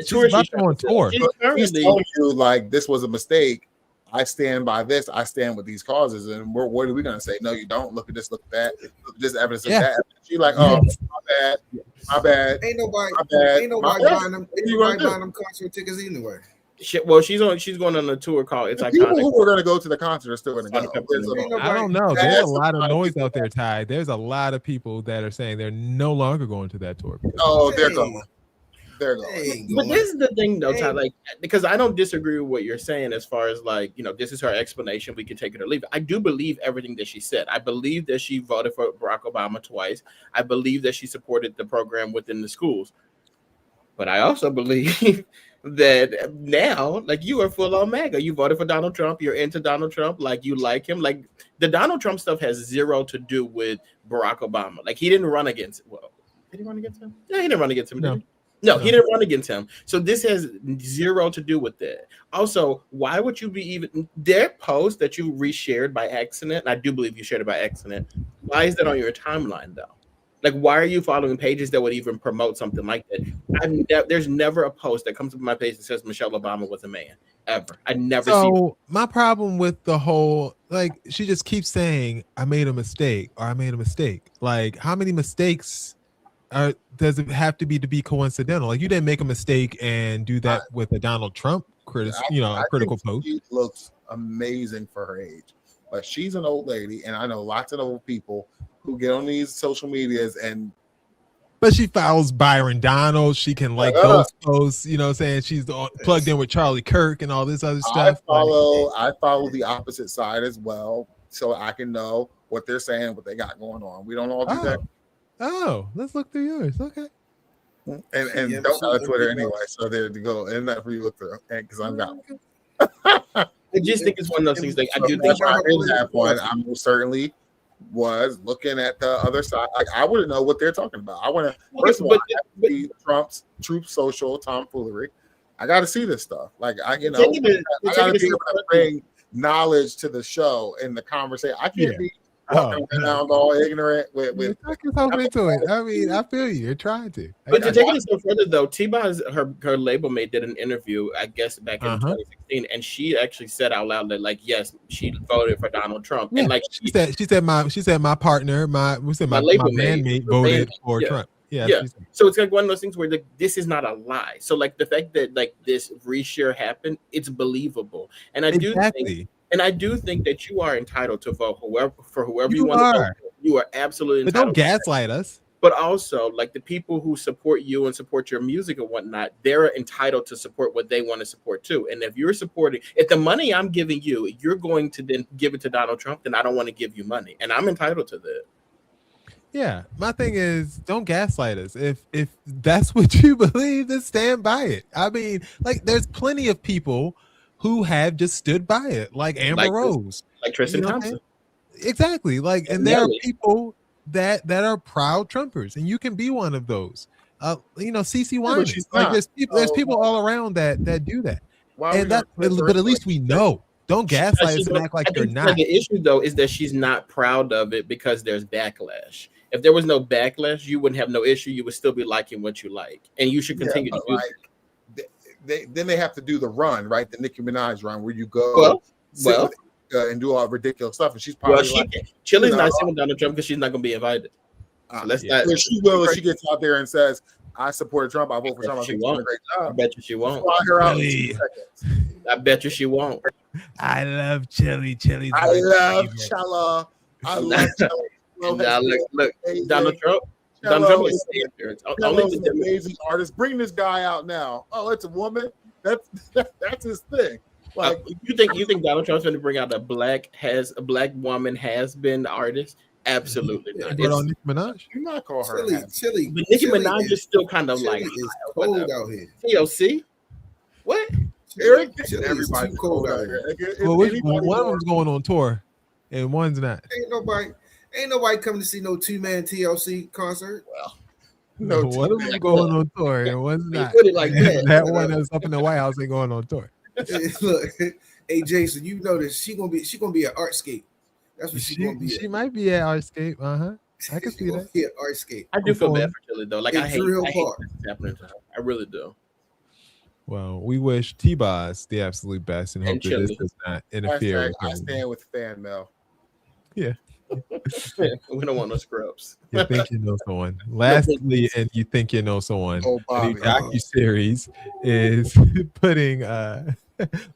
She's on tour. She's telling you like this was a mistake. I stand by this. I stand with these causes. And what are we gonna say? No, you don't. Look at this. Look at that. Look at this evidence of that. She like, oh, my bad. Ain't nobody buying them concert tickets anyway. Well, she's going on a tour called It's the Iconic. People who are going to go to the concert are still going to go. I don't know. There's a lot of noise out there, Ty. There's a lot of people that are saying they're no longer going to that tour. Oh, they're going. They're going. But this is the thing, though, Ty. Like, because I don't disagree with what you're saying as far as like, you know, this is her explanation. We can take it or leave it. I do believe everything that she said. I believe that she voted for Barack Obama twice. I believe that she supported the program within the schools. But I also believe that now, like, you are full on MAGA. You voted for Donald Trump. You're into Donald Trump. Like, you like him. Like, the Donald Trump stuff has zero to do with Barack Obama. Like, he didn't run against. Well, did he run against him? No, he didn't run against him. No. No, he didn't run against him. So this has zero to do with that. Also, why would you be even their post that you reshared by accident? And I do believe you shared it by accident. Why is that on your timeline, though? Like, why are you following pages that would even promote something like that? There's never a post that comes up on my page that says Michelle Obama was a man, ever. I never see. So my problem with the whole, like, she just keeps saying, I made a mistake, or I made a mistake. Like, how many mistakes does it have to be coincidental? Like, you didn't make a mistake and do that with a Donald Trump critical post. She looks amazing for her age. But she's an old lady, and I know lots of old people who get on these social medias but she follows Byron Donald. She can like those posts, you know what I'm saying? She's plugged in with Charlie Kirk and all this other stuff. I follow the opposite side as well, so I can know what they're saying, what they got going on. We don't all do that. Oh, let's look through yours. Okay. And Yeah, don't go to she- Twitter anyway. So there you go. And that for you look through. Because I'm not. I just think it's one of those things. Like I do think If I didn't have one, I most certainly was looking at the other side. Like I wouldn't know what they're talking about. I want to first of all, I have to see Trump's Truth Social tomfoolery. I got to see this stuff. Like I got to be able to bring knowledge to the show and the conversation. I can't be walking around all ignorant with yourself into it. I mean, I feel you. You're trying to. But to take it a step further, though, T-Boz, her label mate did an interview, I guess, back in 2016, and she actually said out loud that, like, yes, she voted for Donald Trump, and like she said my partner, my bandmate voted for Trump. Yeah. So it's like one of those things where like this is not a lie. So like the fact that like this reshare happened, it's believable, and I do think. And I do think that you are entitled to vote whoever you want to vote for. You are absolutely entitled. But don't gaslight us. But also, like the people who support you and support your music and whatnot, they're entitled to support what they want to support too. And if you're supporting, if the money I'm giving you, you're going to then give it to Donald Trump, then I don't want to give you money. And I'm entitled to that. Yeah, my thing is don't gaslight us. If that's what you believe, then stand by it. I mean, like there's plenty of people who have just stood by it, like Amber Rose, like Tristan Thompson. Exactly. Like, and there are people that are proud Trumpers, and you can be one of those. CeCe Winans. Like there's people all around that do that. But at least we know. Don't gaslight us and act like you're not. The issue though is that she's not proud of it because there's backlash. If there was no backlash, you wouldn't have no issue. You would still be liking what you like, and you should continue to do it. Then they have to do the run, right? The Nicki Minaj run, where you go and do all ridiculous stuff. And she's probably Chilli's not sitting with Donald Trump because she's not going to be invited. So she will if she gets out there and says, "I support Trump. I vote for Trump." I think she's doing a great job. I bet you she won't. I bet you she won't. I love Chilli. Chilli. I love Chella. I love Chella. Look, Donald Trump. Donald Trump is an amazing artist. Bring this guy out now. Oh, it's a woman. That's his thing. Like you think Donald Trump's going to bring out a black woman has been artist? Absolutely not. But on Nicki Minaj, you not call her Chilli. But Nicki Minaj is still kind of like cold out here. TLC. What? Eric, everybody's cold out here. Well, one of them's going on tour, and one's not. Ain't nobody coming to see no 2-man TLC concert. Well, one of them going on tour and one's not. Put it like that. That one that's up in the White House ain't going on tour. Look, hey Jason, you know that she gonna be at Artscape. That's what she gonna be. She might be at Artscape. I can see that. At Artscape. I do feel bad for Chilli though. Like I hate Park. what's happening to her. I really do. Well, we wish T-Boz the absolute best and hope that this does not interfere. I stand with fan mail. Yeah. We don't want no scrubs. You think you know someone. Lastly, and you think you know someone. Oh, Bobby. The docu-series is putting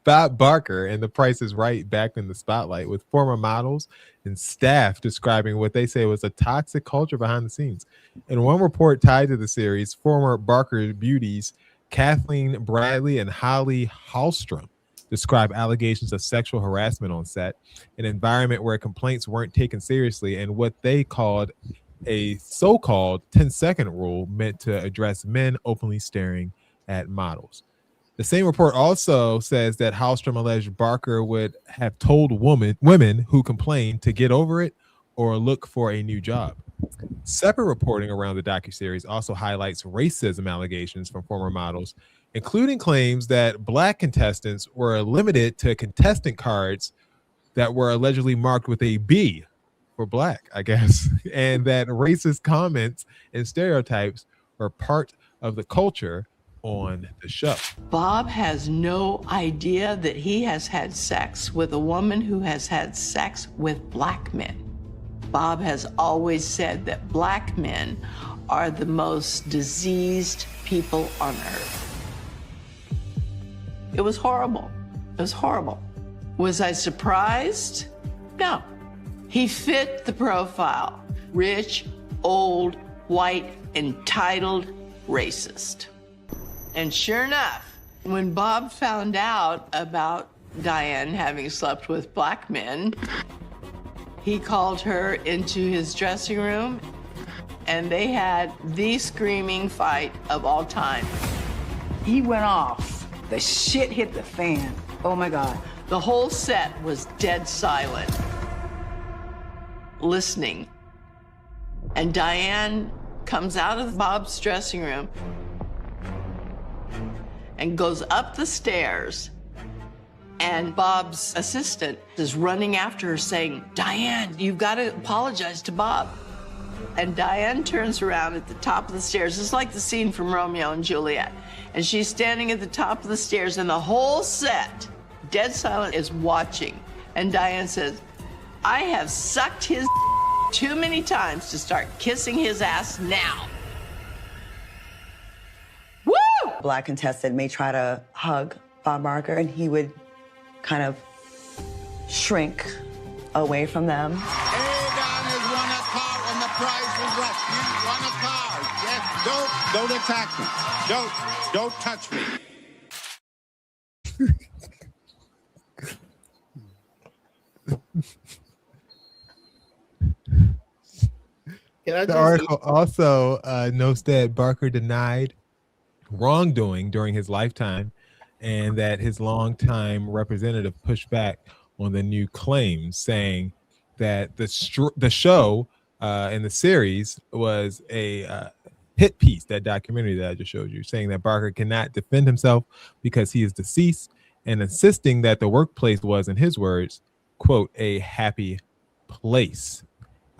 Bob Barker and The Price is Right back in the spotlight with former models and staff describing what they say was a toxic culture behind the scenes. In one report tied to the series, former Barker beauties Kathleen Bradley and Holly Hallstrom describe allegations of sexual harassment on set, an environment where complaints weren't taken seriously, and what they called a so-called 10-second rule meant to address men openly staring at models. The same report also says that Hallstrom alleged Barker would have told women who complained to get over it or look for a new job. Separate reporting around the docuseries also highlights racism allegations from former models, including claims that black contestants were limited to contestant cards that were allegedly marked with a B for black, I guess, and that racist comments and stereotypes were part of the culture on the show. Bob has no idea that he has had sex with a woman who has had sex with black men. Bob has always said that black men are the most diseased people on earth. It was horrible. It was horrible. Was I surprised? No. He fit the profile. Rich, old, white, entitled, racist. And sure enough, when Bob found out about Diane having slept with black men, he called her into his dressing room and they had the screaming fight of all time. He went off. The shit hit the fan. Oh my God. The whole set was dead silent, listening. And Diane comes out of Bob's dressing room and goes up the stairs. And Bob's assistant is running after her saying, Diane, you've got to apologize to Bob. And Diane turns around at the top of the stairs. It's like the scene from Romeo and Juliet. And she's standing at the top of the stairs, and the whole set, dead silent, is watching. And Diane says, I have sucked his too many times to start kissing his ass now. Woo! Black contestant may try to hug Bob Barker, and he would kind of shrink away from them. Don't attack me. Don't touch me. The article also notes that Barker denied wrongdoing during his lifetime, and that his longtime representative pushed back on the new claims, saying that the show and the series was a hit piece, that documentary that I just showed you, saying that Barker cannot defend himself because he is deceased, and insisting that the workplace was, in his words, quote, a happy place.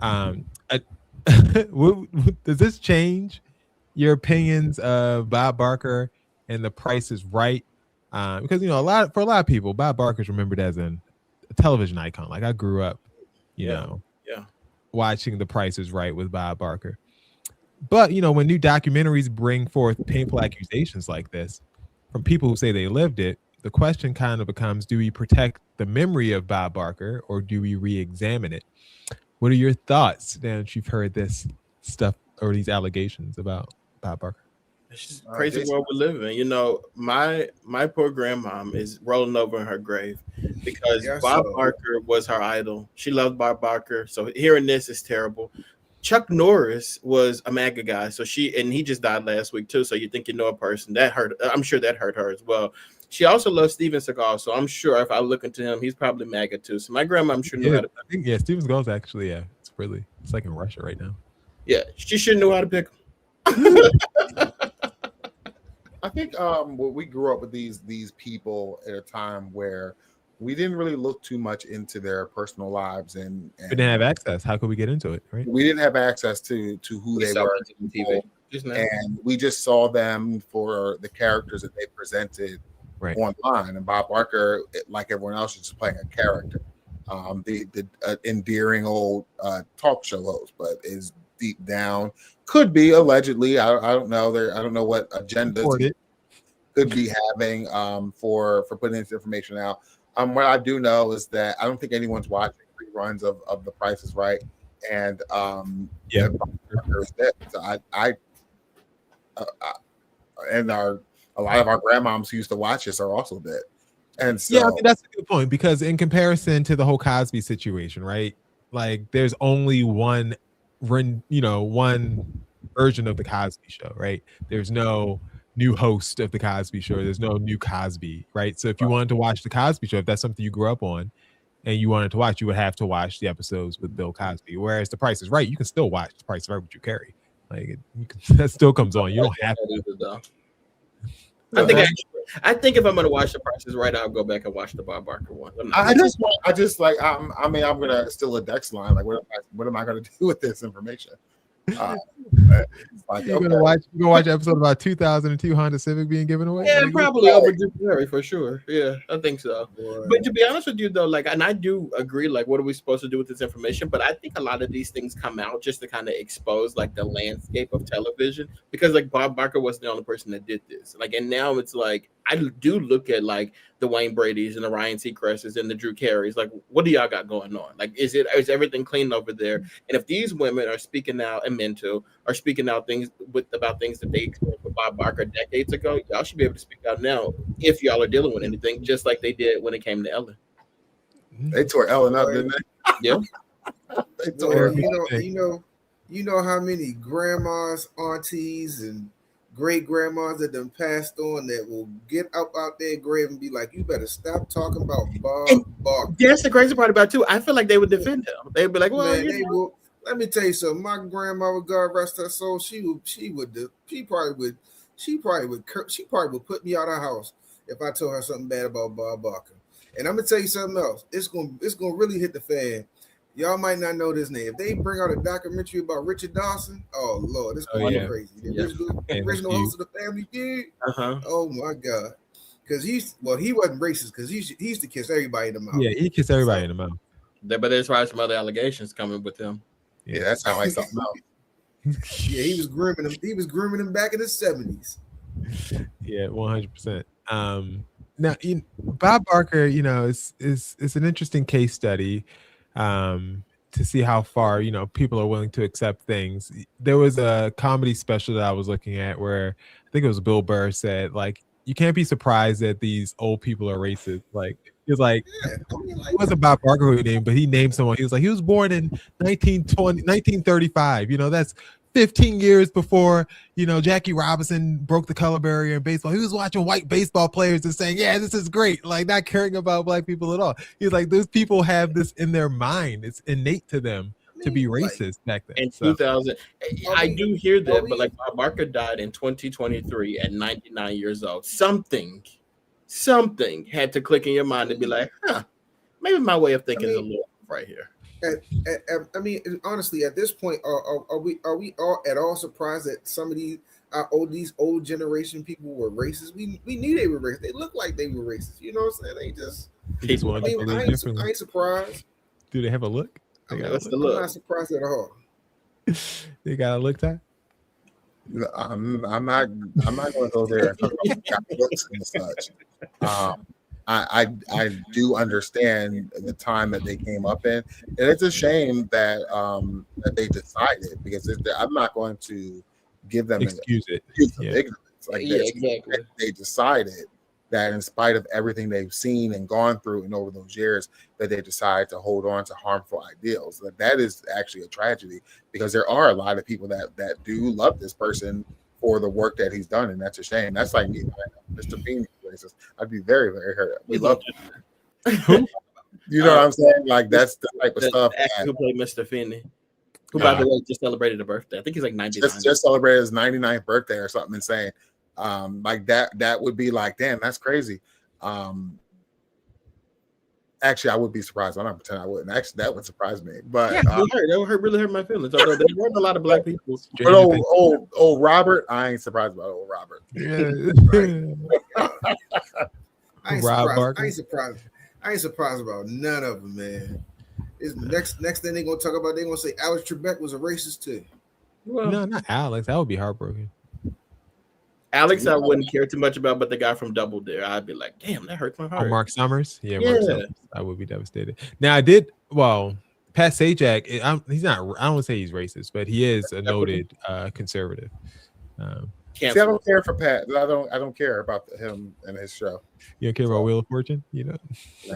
Does this change your opinions of Bob Barker and The Price is Right? Because, you know, for a lot of people, Bob Barker is remembered as a television icon. Like, I grew up, you know, watching The Price is Right with Bob Barker. But, you know, when new documentaries bring forth painful accusations like this from people who say they lived it, the question kind of becomes, do we protect the memory of Bob Barker, or do we re-examine it? What are your thoughts now that you've heard this stuff or these allegations about Bob Barker? It's just crazy world we live in. You know, my poor grandmom is rolling over in her grave because Bob Barker was her idol. She loved Bob Barker. So hearing this is terrible. Chuck Norris was a MAGA guy. So he just died last week too. So you think you know a person that hurt. I'm sure that hurt her as well. She also loves Steven Seagal. So I'm sure if I look into him, he's probably MAGA too. So my grandma, I'm sure knew how to. I think, Steven Seagal's actually, it's like in Russia right now. Yeah, she should know how to pick him. I think we grew up with these people at a time where we didn't really look too much into their personal lives, and we didn't have access. How could we get into it? Right? We didn't have access to who they were, and we just saw them for the characters that they presented online. And Bob Barker, like everyone else, is just playing a character, the endearing old talk show host, but is deep down, could be allegedly, I don't know, I don't know what agendas could be having for putting this information out. What I do know is that I don't think anyone's watching reruns of The Price is Right, and so and a lot of our grandmoms who used to watch this are also dead. And so, I mean, that's a good point, because in comparison to the whole Cosby situation, right? Like, there's only one version of the Cosby Show, right? There's no new host of the Cosby Show. There's no new Cosby, right? So if you wanted to watch the Cosby Show, if that's something you grew up on and you wanted to watch, you would have to watch the episodes with Bill Cosby. Whereas The Price is Right, you can still watch The Price is Right with you carry. Like, that still comes on. You don't have to. I think if I'm gonna watch The Price is Right, I'll go back and watch the Bob Barker one. I'm gonna steal a Dex line. Like, what am I gonna do with this information? You're gonna watch an episode about 2002 Honda Civic being given away? Yeah, probably over Jerry for sure. Yeah, I think so. Boy. But to be honest with you, though, like, and I do agree, like, what are we supposed to do with this information? But I think a lot of these things come out just to kind of expose, like, the landscape of television, because, like, Bob Barker wasn't the only person that did this. Like, and now it's like, I do look at, like, the Wayne Bradys and the Ryan Seacrest's and the Drew Carey's. Like, what do y'all got going on? Like, is everything clean over there? And if these women are speaking out, and men too, are speaking out about things that they experienced with Bob Barker decades ago, y'all should be able to speak out now if y'all are dealing with anything, just like they did when it came to Ellen. They tore Ellen up, didn't they? Yeah. They tore her. You know, You know how many grandmas, aunties, and great grandmas that done passed on that will get up out their grave and be like, "You better stop talking about Bob Barker." That's the crazy part about it too. I feel like they would defend him. They'd be like, "Well, Man, they will. Let me tell you something. My grandmother, God rest her soul, she probably would put me out of her house if I told her something bad about Bob Barker. And I'm gonna tell you something else. It's gonna really hit the fan. Y'all might not know this name. If they bring out a documentary about Richard Dawson, oh Lord, it's gonna be crazy. The original host of the Family Feud. Oh my God. Because he wasn't racist because he used to kiss everybody in the mouth. Yeah, he kissed everybody in the mouth. But there's probably some other allegations coming with him. Yeah, that's how I saw him out. Yeah, he was grooming him. He was grooming him back in the 70s. Yeah, 100%. Now, Bob Barker, it's an interesting case study to see how far people are willing to accept things. There was a comedy special that I was looking at where I think it was Bill Burr said, like, you can't be surprised that these old people are racist. Like, he was like, it wasn't Bob Barker who he named, but he named someone. He was like, he was born in 1935. That's 15 years before, Jackie Robinson broke the color barrier in baseball. He was watching white baseball players and saying, yeah, this is great. Like, not caring about black people at all. He's like, those people have this in their mind. It's innate to them to be racist back then. In 2000, I do hear that, but like Bob Barker died in 2023 at 99 years old. Something had to click in your mind to be like, maybe my way of thinking is a little right here. I mean, honestly, at this point, are we all at all surprised that some of these old generation people were racist? We knew they were racist. They looked like they were racist. You know what I'm saying? I ain't surprised. Do they have a look? I'm not surprised at all. They got a look time. I'm not going to go there and talk about looks and such. I do understand the time that they came up in, and it's a shame that that they decided, because I'm not going to give them excuse it. Ignorance. Like exactly. They decided that in spite of everything they've seen and gone through and over those years, that they decide to hold on to harmful ideals. That is actually a tragedy, because there are a lot of people that do love this person for the work that he's done, and that's a shame. That's like me, Mr. Feeney racist. I'd be very, very hurt. We love him. You know what I'm saying? Like, that's the type of stuff. Who played Mr. Feeney? Who, by the way, just celebrated a birthday. I think he's like 99. Just celebrated his 99th birthday or something insane. Like that would be like, damn, that's crazy. Actually, I would be surprised. I'm not pretending I wouldn't. Actually, that would surprise me. But yeah, that would really hurt my feelings. Although there weren't a lot of black people. But old Robert, I ain't surprised about old Robert. Yeah. I ain't surprised about none of them, man. It's next thing they're gonna talk about, they're gonna say Alex Trebek was a racist too. Well, no, not Alex. That would be heartbroken. Alex, I wouldn't care too much about, but the guy from Double Dare, I'd be like, damn, that hurts my heart. Oh, Mark Summers? Yeah, Mark Summers. I would be devastated. Now, Pat Sajak, he's not, I don't want to say he's racist, but he is a noted conservative. See, I don't care for Pat. I don't care about him and his show. You don't care about Wheel of Fortune? No, I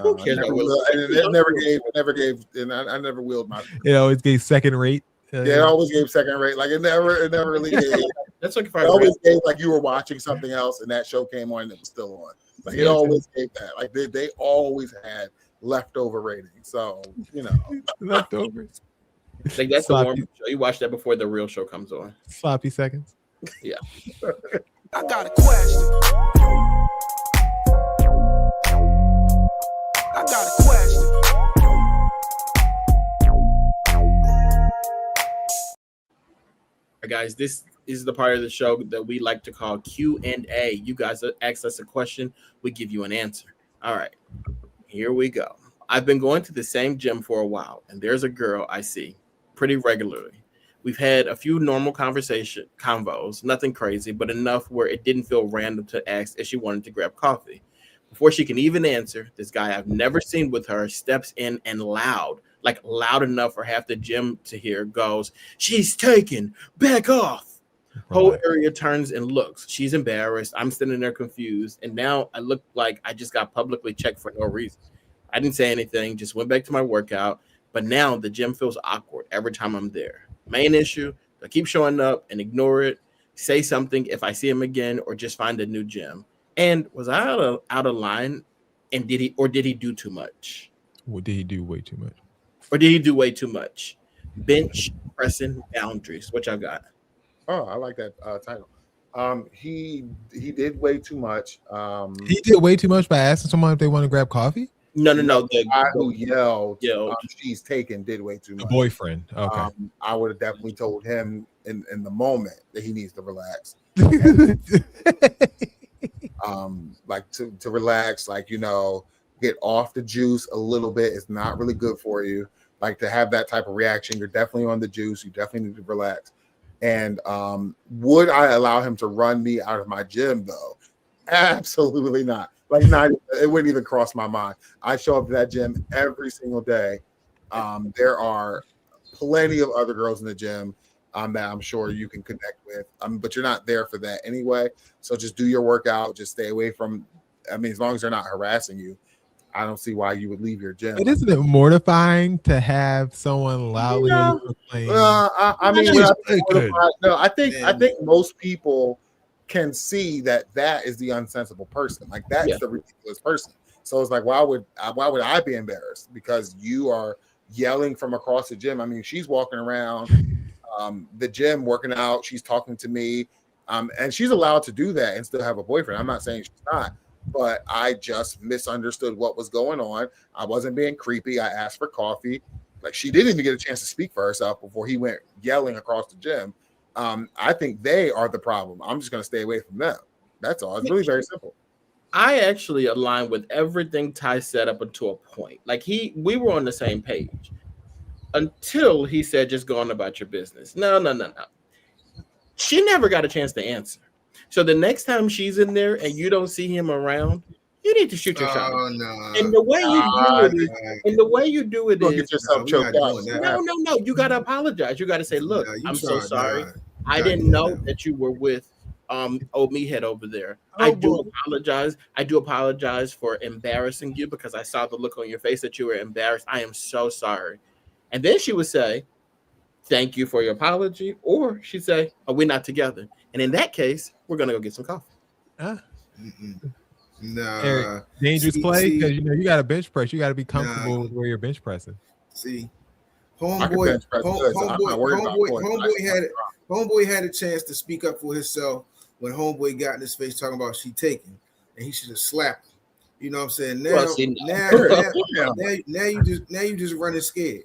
never wheeled my. It always gave second rate. It always gave second rate. Like it never really gave. That's like if I always gave like you were watching something else and that show came on and it was still on. Like it always gave that. Like they always had leftover ratings. So leftovers. Like that's the warm show. You watch that before the real show comes on. Sloppy seconds. Yeah. I got a question. I got a question. All right, guys, this is the part of the show that we like to call Q&A. You guys ask us a question, we give you an answer. All right, here we go. I've been going to the same gym for a while, and there's a girl I see pretty regularly. We've had a few normal convos, nothing crazy, but enough where it didn't feel random to ask if she wanted to grab coffee. Before she can even answer, this guy I've never seen with her steps in and loud enough for half the gym to hear, goes, "She's taken, back off." Whole area turns and looks. She's embarrassed. I'm sitting there confused. And now I look like I just got publicly checked for no reason. I didn't say anything, just went back to my workout. But now the gym feels awkward every time I'm there. Main issue, I keep showing up and ignore it. Say something if I see him again, or just find a new gym. And was I out of line? And did he do too much? What did he do? Way too much. Or did he do way too much? Bench pressing boundaries. What y'all got? Oh, I like that title. He did way too much. He did way too much by asking someone if they want to grab coffee. No. The guy who yelled, she's taken, did way too much. The boyfriend. Okay. I would have definitely told him in the moment that he needs to relax. Like to relax, like, you know, get off the juice a little bit. It's not really good for you. Like to have that type of reaction, you're definitely on the juice. You definitely need to relax. And would I allow him to run me out of my gym though? Absolutely not. Like, it wouldn't even cross my mind. I show up to that gym every single day. There are plenty of other girls in the gym that I'm sure you can connect with. But you're not there for that anyway. So just do your workout. Just stay away from. I mean, as long as they're not harassing you, I don't see why you would leave your gym. But isn't it mortifying to have someone loudly proclaim? I think most people can see that is the unsensible person. Like that's the ridiculous person. So it's like, why would I be embarrassed because you are yelling from across the gym? I mean, she's walking around the gym working out. She's talking to me, and she's allowed to do that and still have a boyfriend. I'm not saying she's not, but I just misunderstood what was going on. I wasn't being creepy. I asked for coffee. Like she didn't even get a chance to speak for herself before he went yelling across the gym. I think they are the problem. I'm just going to stay away from them. That's all. It's really very simple. I actually align with everything Ty said up until a point. Like we were on the same page until he said, just go on about your business. No. She never got a chance to answer. So the next time she's in there and you don't see him around, you need to shoot your shot. No. And the way you do it is, get yourself choked out. No. You got to apologize. You got to say, look, I'm so sorry. I didn't know that you were with old meathead over there. I do apologize. I do apologize for embarrassing you because I saw the look on your face that you were embarrassed. I am so sorry. And then she would say, thank you for your apology. Or she'd say, oh, we're not together. And in that case, we're going to go get some coffee. No. Eric, dangerous play because you got to bench press. You got to be comfortable with where you're bench pressing. See, Homeboy had a chance to speak up for himself when Homeboy got in his face talking about she taking, and he should have slapped him. You know what I'm saying? Now you just running scared.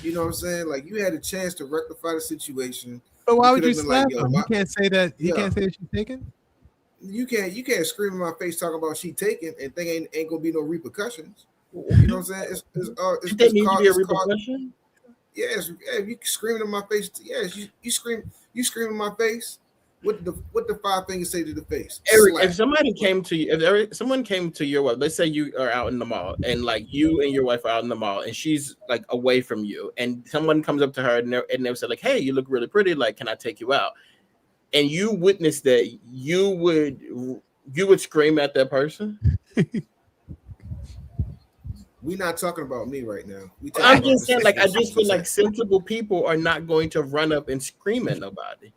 You know what I'm saying? Like you had a chance to rectify the situation. But why would you slap him? You can't say that. You can't say that she's taking. You can't scream in my face talking about she taking and think ain't gonna be no repercussions. You know what I'm saying? It's there need to be a repercussion? Yes, you screaming in my face. Yes, you scream in my face. What the five fingers say to the face? Eric, Slap. if somebody came to you, if someone came to your wife, let's say you are out in the mall and like you and your wife are out in the mall and she's like away from you, and someone comes up to her and they say like, "Hey, you look really pretty. Like, can I take you out?" And you witness that, you would scream at that person. We're not talking about me right now. I'm just saying, like, I just feel like sensible people are not going to run up and scream at nobody.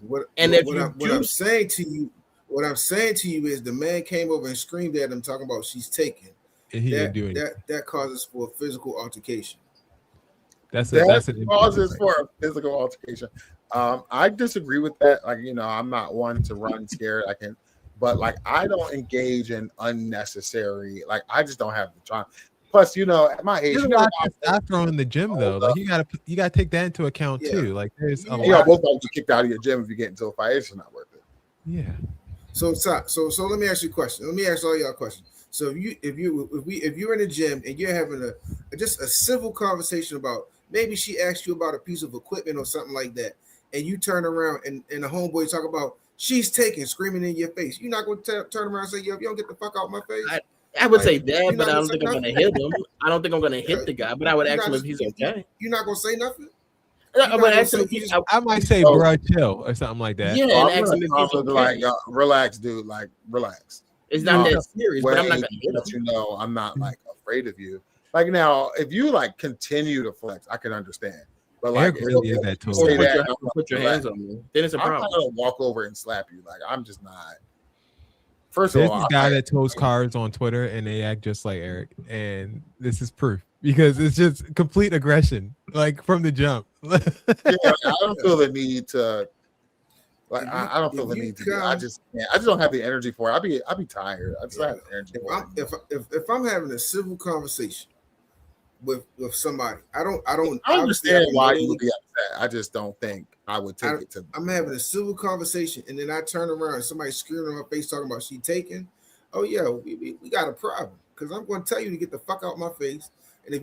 What I'm saying to you is the man came over and screamed at him talking about she's taken. And he didn't do anything. That causes for a physical altercation. That causes for a physical altercation. I disagree with that. Like, I'm not one to run scared. But like I don't engage in unnecessary. Like I just don't have the time. Plus, at my age, I throw in the gym though. Like you gotta take that into account too. Like there's a lot. Both get kicked out of your gym if you get into a fight. It's not worth it. Yeah. So let me ask you a question. Let me ask all y'all a question. So if you're in a gym and you're having just a civil conversation about maybe she asked you about a piece of equipment or something like that, and you turn around and the homeboy talk about she's taking, screaming in your face, you're not going to turn around and say, yo, if you don't get the fuck out of my face. I would say that, but I don't think I'm going to hit him. I don't think I'm going to hit the guy, but I would ask him if he's okay. You're not going to say nothing? I might say, bro, chill or something like that. Yeah, and ask him if he's okay. Like, relax, dude. Like, relax. It's not that serious, but I'm not going to hit him. I'm not like afraid of you. Like now, if you like continue to flex, I can understand. But Eric really is that tool. Put your hands on me. Then it's a problem. I'm not gonna walk over and slap you. Like I'm just not. First There's of all, this guy that tows cars on Twitter and they act just like Eric, and this is proof because it's just complete aggression, like from the jump. yeah, I don't feel the need to. Like I don't feel the need to. I just don't have the energy for it. I'll be tired. I just don't have the energy for it. If I'm having a civil conversation with somebody, I understand why you would be upset. I just don't think I would take it to. I'm having a civil conversation, and then I turn around and somebody screaming in my face talking about she taking. Oh yeah, we got a problem because I'm going to tell you to get the fuck out my face. And if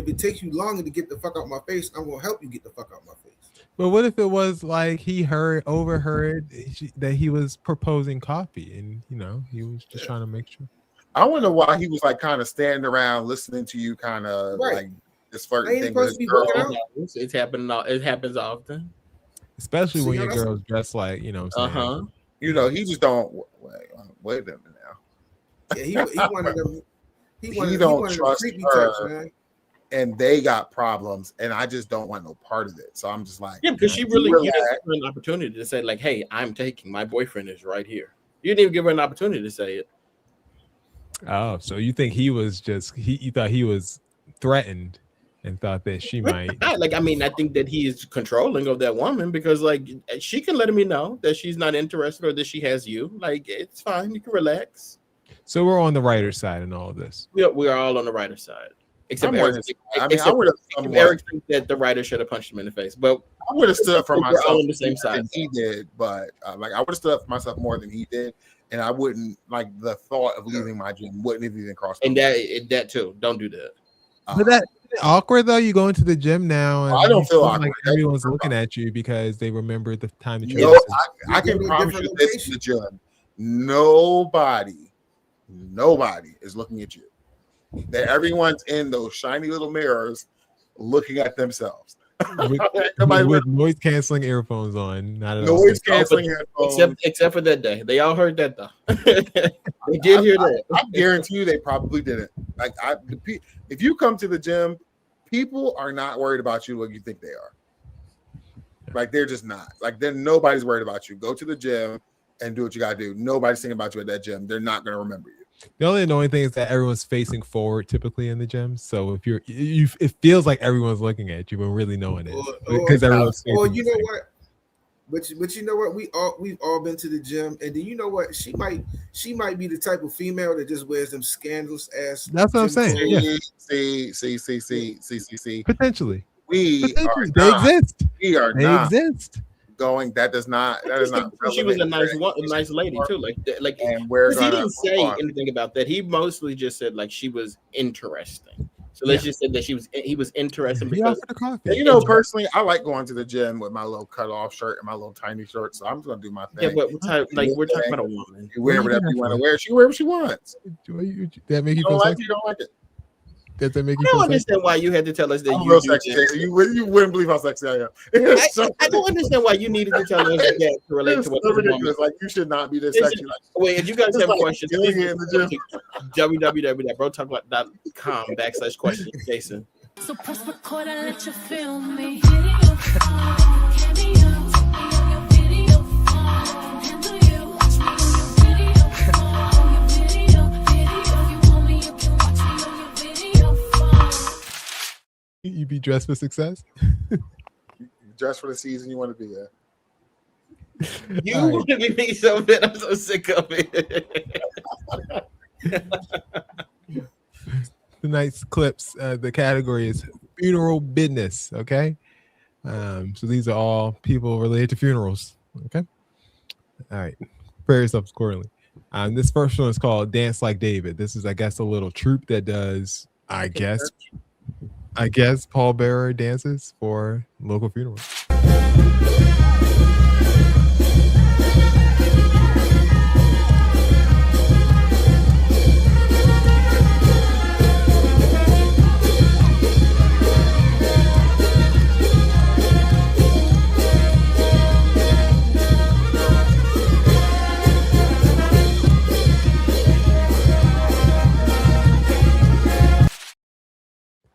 it takes you longer to get the fuck out my face, I'm going to help you get the fuck out my face. But what if it was like he overheard that he was proposing coffee, and he was just trying to make sure. I wonder why he was like kind of standing around listening to you, kind of like this flirting thing with his girl. It's happening. It happens often, especially when your girl's dressed like he just don't wait a minute now. Yeah, he wanted them. He don't trust her, and they got problems, and I just don't want no part of it. So I'm just like, because she really gave her an opportunity to say, like, "Hey, I'm taking. My boyfriend is right here." You didn't even give her an opportunity to say it. Oh, so you think he was just you thought he was threatened and thought that she might I think that he is controlling of that woman because like she can let me know that she's not interested or that she has you. Like it's fine, you can relax. So we're on the writer's side in all of this. We are all on the writer's side. Except Eric, Eric thinks that the writer should have punched him in the face. But I would have stood up for myself on the same side than he did. But I would have stood up for myself more than he did. And I wouldn't the thought of leaving my gym wouldn't even cross. And that too. Don't do that. But that awkward though. You go into the gym now, and I don't feel awkward. Like everyone's looking at you because they remember the time that you. No, I can promise you this in the gym. Nobody is looking at you. That everyone's in those shiny little mirrors, looking at themselves. with noise canceling earphones on. Not noise canceling headphones. Except for that day. They all heard that though. They did hear that. I guarantee you they probably didn't. If you come to the gym, people are not worried about you like you think they are. Like they're just not. Like then nobody's worried about you. Go to the gym and do what you gotta do. Nobody's thinking about you at that gym. They're not gonna remember you. The only annoying thing is that everyone's facing forward typically in the gym. So if it feels like everyone's looking at you, but really no one is because everyone's. Or you know what? But you know what? We've all been to the gym, and then you know what? She might be the type of female that just wears them scandalous ass. That's what I'm saying. Yeah. See. Potentially. They exist. We are they not exist. Going. That is not. She was a nice lady too. Like and we're he didn't say anything about that. He mostly just said like she was interesting. So let's just say that he was interested because personally, I like going to the gym with my little cut off shirt and my little tiny shirt. So I'm just gonna do my thing. Yeah, but we're talking about a woman. You wear whatever you want to wear. She wear what she wants. That make you feel sexy? You don't like it. Does that make you I don't understand why you had to tell us that you sexy. You wouldn't believe how sexy I am. I don't understand why you needed to tell us that to relate to what so ridiculous. Like you should not be this sexy. Wait, if you guys have questions, please go to www.brotalk.com/questions. Jason. So press record and let you feel me. You be dressed for success? Dressed for the season you want to be there. You want to be me so bad. I'm so sick of it. Tonight's clips, the category is funeral business. Okay. So these are all people related to funerals. Okay. All right. Prepare yourself accordingly. This first one is called Dance Like David. This is, I guess, a little troupe that does, I guess, pallbearer dances for local funerals.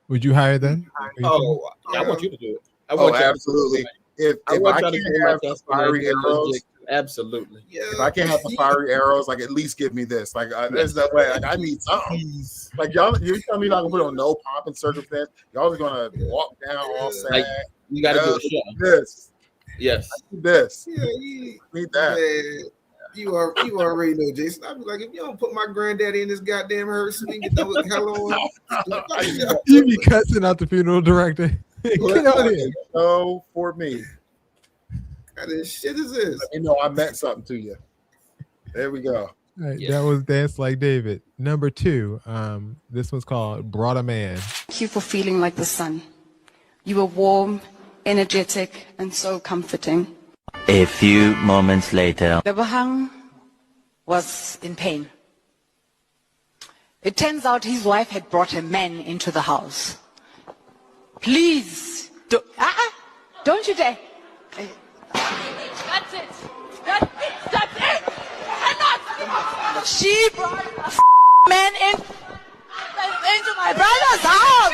Would you hire them? I want you to do it. Absolutely. If I can't have the fiery arrows, absolutely. If I can't have the fiery arrows, like at least give me this. Like there's no way. Like I need something. Like y'all, you tell me not gonna put on no pomp and circumstance. Y'all just gonna walk down all sad. Like, you got to do a show. This. Yes. This. Yeah, you need that. Man, you already know, Jason. I'd be like, if you don't put my granddaddy in this goddamn hearse, so we can get done with Halloween. You be cussing out the funeral director. Get out here. So for me. What kind of shit is this? Let me know I meant something to you. There we go. All right, that was Dance Like David. Number 2, this one's called Brought a Man. Thank you for feeling like the sun. You were warm, energetic, and so comforting. A few moments later. The Bahang was in pain. It turns out his wife had brought a man into the house. Please, don't you dare. That's it. That's it. Enough. She brought a man into my brother's house.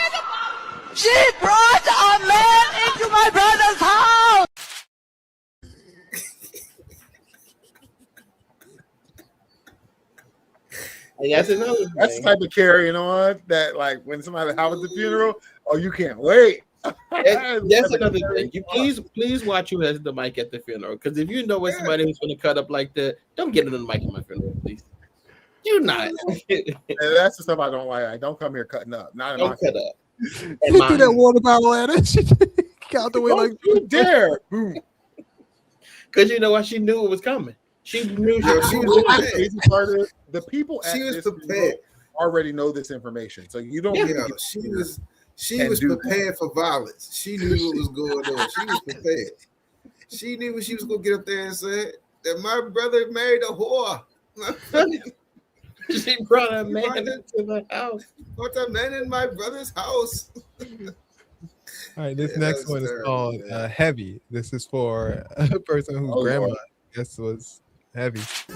She brought a man into my brother's house. And that's another thing. That's the type of carrying on that, like, when somebody how was the funeral? Oh, you can't wait. That's another thing. You please watch who has the mic at the funeral. Because if you know it's somebody who's going to cut up like that, don't get in the mic at my funeral, please. Do not. And that's the stuff I don't like. Like, don't come here cutting up. Not in don't my cut up. She threw that water bottle at her. She got the way don't like you dare. Boom. Because you know what? She knew it was coming. She knew she was the crazy part is the people at She was this prepared. funeral already know this information. So you don't She was prepared for violence. She knew what was going on. She was prepared. She knew what she was gonna get up there and say that my brother married a whore. She brought a man into the house. Brought a man in my brother's house. All right, this next one is called Heavy. This is for a person whose grandma, I guess, was heavy. The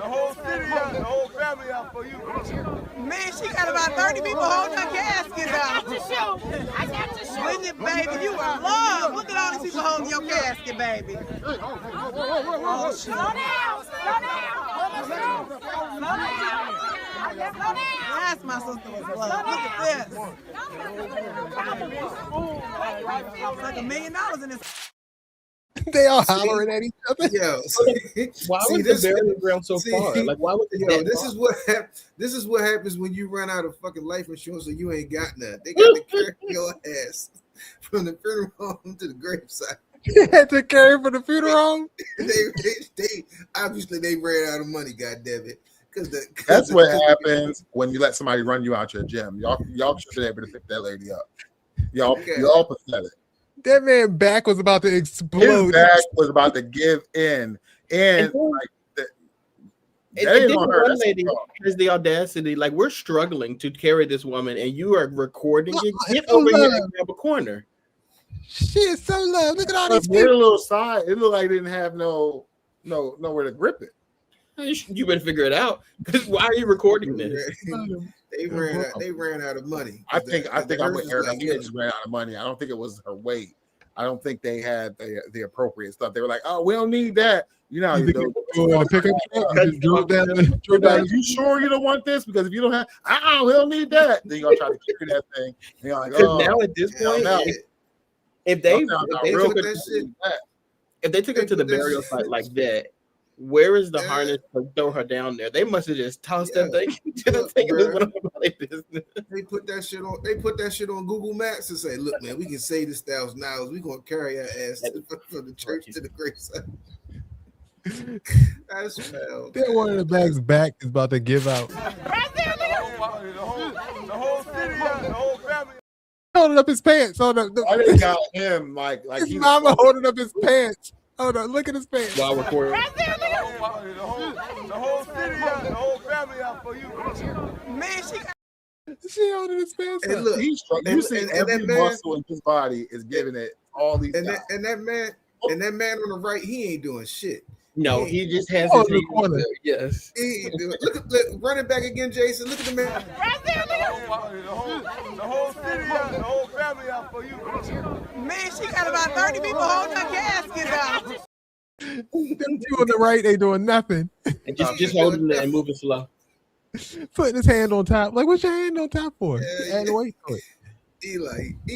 whole city out, the whole family out for you. Man, she got about 30 people holding her casket out. I got to show. With it, baby, you are love. Look at all these people holding your casket, baby. Oh, Slow down. Slow down. That's my sister was love. Look at this. It's like $1 million in this. They all hollering at each other. Yo, why was the burial ground so far? Like, why was it? This is what happens when you run out of fucking life insurance and you ain't got none. They got to carry your ass from the funeral home to the graveside. You had to carry for the funeral home. They obviously they ran out of money. God damn it! That's what happens when you let somebody run you out your gym. Y'all should be able to pick that lady up. Y'all pathetic. That man's back was about to explode. His back was about to give in, and like that ain't gonna hurt. One lady has the audacity, like, we're struggling to carry this woman, and you are recording it. Get over here and grab a corner. She is so low. Look at all these Weird people. little side. It looked like it didn't have nowhere to grip it. You better figure it out. Because why are you recording this? They ran out of money. I think I'm with Erika. I think they just ran out of money. I don't think it was her weight. I don't think they had the appropriate stuff. They were like, "Oh, we don't need that." You know, you pick up truck. You sure you don't want this? Because if you don't have, we don't need that. Then you're gonna try to carry that thing. And you're like, oh, now at this point, if they took her to the burial site like that, where is the harness to throw her down there? They must have just tossed that thing to the thing and went about their business. They put that shit on. They put that shit on Google Maps and say, "Look, man, we can save this $1,000. We gonna carry our ass from the church to the graveside." That's foul. That one of the bag's back is about to give out. The whole city out, the whole family. Holding up his pants. Hold up. I didn't got him like his mama holding up his pants. Hold on, look at his pants. While recording. The whole city out, the whole family out for you. Man, she holding his pants And up. look, you see every muscle in his body is giving it all these. And that man on the right, he ain't doing shit. No, he just has Oh, his in the corner. Yes. Look, run it back again, Jason. Look at the man. The whole city out, the whole family out for you. Man, she got about 30 people holding her caskets out. Them two on the right, they doing nothing. And just holding it and moving slow. Putting his hand on top. Like, what's your hand on top for? Add weight to it. He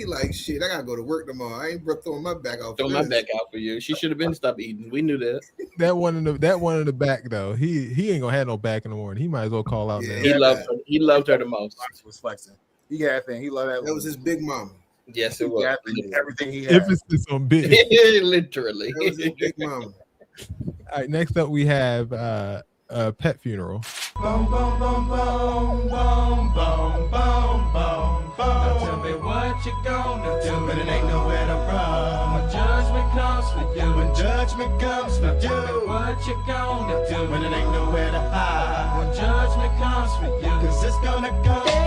like shit. I gotta go to work tomorrow. I ain't throwing my back out. Throw my back out for you. She should have been stopped eating. We knew that. That one in the back though. He ain't gonna have no back in the morning. He might as well call out now. He loved her the most. Was flexing. He got that thing. He loved that. That was his big mama. Yes, it was. Everything he had. Emphasis on big. Literally. That was his big mama. All right, next up we have a pet funeral. Boom, boom, boom, boom, boom, boom, boom, boom, boom. Now tell me what you gonna do, but it ain't nowhere to run. When judgment comes for you, when judgment comes for you, tell me what you gonna do, when it ain't nowhere to hide. When judgment comes for you, 'cause it's gonna come for you.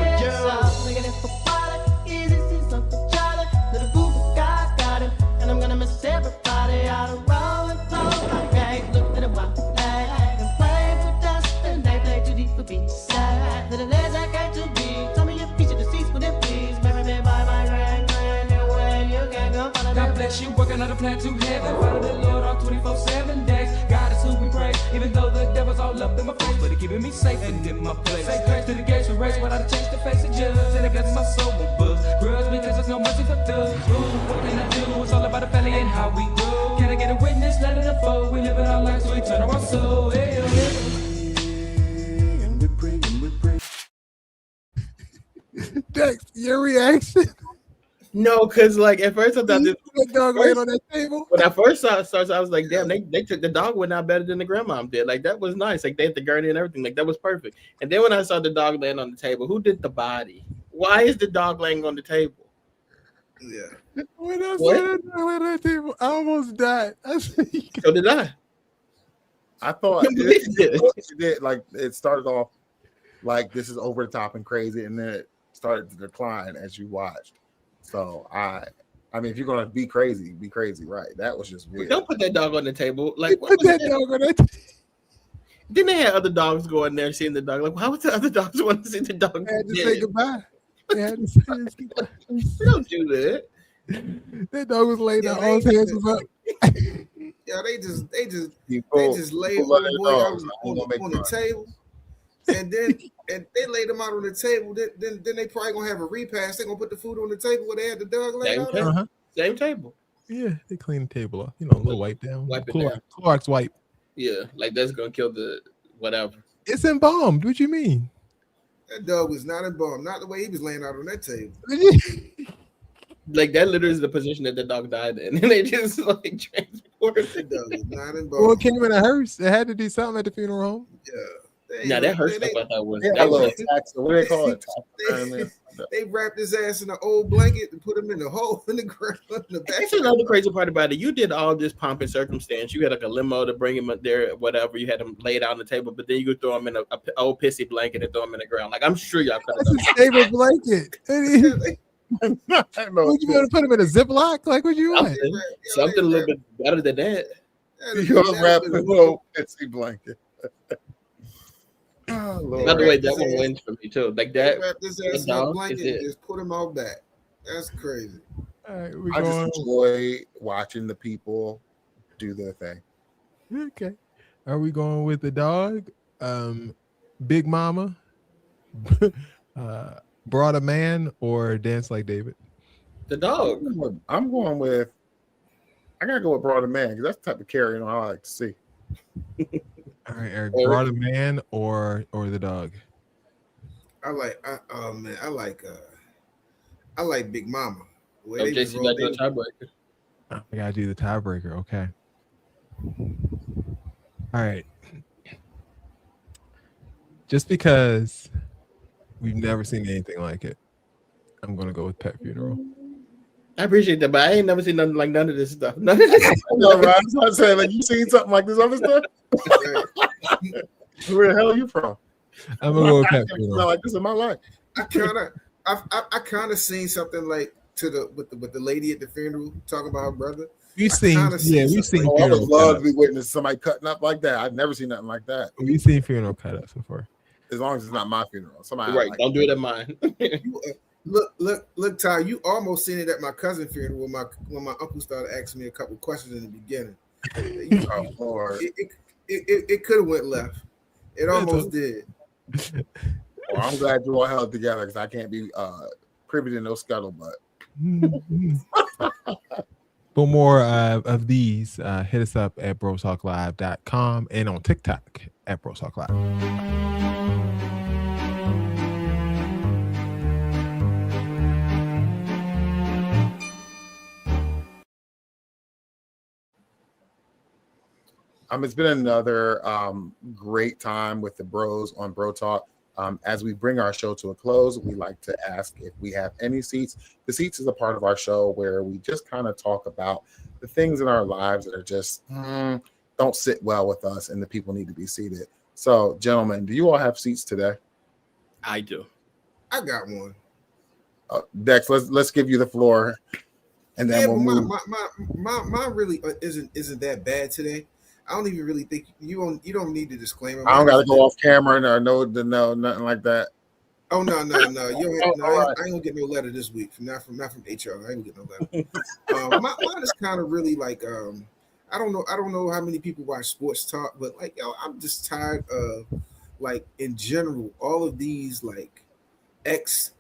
Looking for water, easy see something jolly. Little boo guy got him, and I'm gonna miss everybody out of roll and flow. Okay, look at him while flag and play for dust, and they play too deep for beach side. Little legs I got to be. Tell me your feature deceased with it, please. Marry me by my grand, way you can go follow. God bless you, working on a plan to heaven. Follow the Lord on 24/7 days. God is who we praise, even though the devil's all up in my face, but he keeping me safe and in my place. Say grace to the gates for race, without a change to face the judge, and it gets my soul with buzz. Grudge because there's no mercy for thugs. Ooh, what can I do? It's all about the family and how we grow. Can I get a witness? Let it unfold. We live in our lives, so we turn our soul. Hey, And we pray, and we pray. Dex, your reaction? No, because like at first I thought this dog laying on that table. When I first saw it start, I was like, damn, they took the dog went out better than the grandmom did. Like that was nice. Like they had the gurney and everything. Like that was perfect. And then when I saw the dog laying on the table, who did the body? Why is the dog laying on the table? Yeah. When I saw that dog laying on that table, I almost died. So did I. I thought it did. Like it started off like this is over the top and crazy, and then it started to decline as you watched. So I mean, if you're gonna be crazy, right? That was just weird. Don't put that dog on the table. Like put that dog on that. Then they had other dogs go in there seeing the dog. Like, why would the other dogs want to see the dog? They had to say goodbye. They had to say goodbye. Don't do that. That dog was laying down. All his hands was up. Yeah, they just laid on the table, and then they laid them out on the table. Then they probably gonna have a repass. They gonna put the food on the table where they had the dog laid out. Same table. Yeah, they clean the table up. You know, a little wipe down. Wipe it down. Clorox wipe. Yeah, like that's gonna kill the whatever. It's embalmed. What you mean? That dog was not embalmed. Not the way he was laying out on that table. Like that literally is the position that the dog died in, and they just like transported the dog. Was not embalmed. Well, it came in a hearse. It had to do something at the funeral home. Yeah. Now that hurts. I thought was what do they call it? They wrapped his ass in an old blanket and put him in the hole in the ground. That's another crazy part about it. You did all this pomp and circumstance. You had like a limo to bring him up there, whatever. You had him laid out on the table, but then you could throw him in a old pissy blanket and throw him in the ground. Like I'm sure y'all could have done That's his favorite blanket. Would you want to put him in a Ziploc? Like, what you want? Something a little bit better than that. You're gonna wrap the little pitsy blanket. Oh, Lord. By the way, that one wins for me too. Like that. Wrapped his ass in a blanket and just put him all back. That's crazy. All right, I just enjoy watching the people do their thing. Okay. Are we going with the dog? Big Mama? Brought a Man or Dance Like David? The dog. I'm going with. I gotta go with Brought a Man because that's the type of carrying on I like to see. All right, Eric. Brought a Man or the dog? I like Big Mama. JC got the tiebreaker. I gotta do the tiebreaker. Okay. All right. Just because we've never seen anything like it, I'm gonna go with Pet Funeral. I appreciate that, but I ain't never seen nothing like none of this stuff. None of this. No, right? I'm saying, like, you seen something like this other stuff? Where the hell are you from? I'm gonna go with Pet Funeral. Not like this in my life. I kind of seen something like to the with the lady at the funeral talking about her brother? We've seen I would funeral love to cut-ups. be witness somebody cutting up like that. I've never seen nothing like that. We've seen funeral cut-ups before. As long as it's not my funeral. Somebody Right. like Don't do it at mine. Look, Ty, you almost seen it at my cousin's funeral when my uncle started asking me a couple questions in the beginning. Oh, Lord. It could have went left. It almost did. Well, I'm glad you all held together because I can't be privy to no scuttlebutt. For more of these, hit us up at BroTalkLive.com and on TikTok at BroTalk Live. It's been another great time with the bros on Bro Talk. As we bring our show to a close, we like to ask if we have any seats. The seats is a part of our show where we just kind of talk about the things in our lives that are just don't sit well with us, and the people need to be seated. So, gentlemen, do you all have seats today? I do. I got one. Dex, let's give you the floor, and then we'll move. Mine really isn't that bad today. I don't even really think you don't need the disclaimer. I don't got to go off camera or no, nothing like that. Oh no! You don't, right. I ain't gonna get no letter this week. Not from HR. I ain't gonna get no letter. Mine is kind of really like I don't know how many people watch sports talk, but like I'm just tired of like in general all of these like ex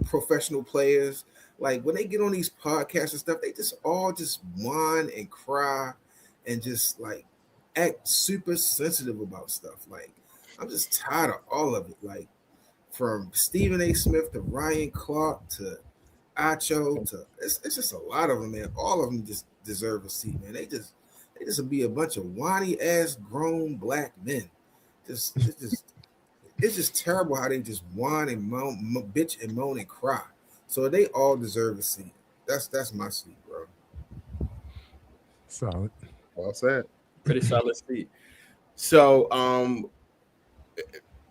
professional players. Like when they get on these podcasts and stuff, they just all just whine and cry and just like act super sensitive about stuff. Like I'm just tired of all of it. Like from Stephen A. Smith to Ryan Clark to Acho to it's just a lot of them, man. All of them just deserve a seat, man. They just be a bunch of whiny ass grown black men. It's just terrible how they just whine and moan, bitch and moan and cry. So they all deserve a seat. That's my seat, bro. Solid. Well said. Pretty solid seat. So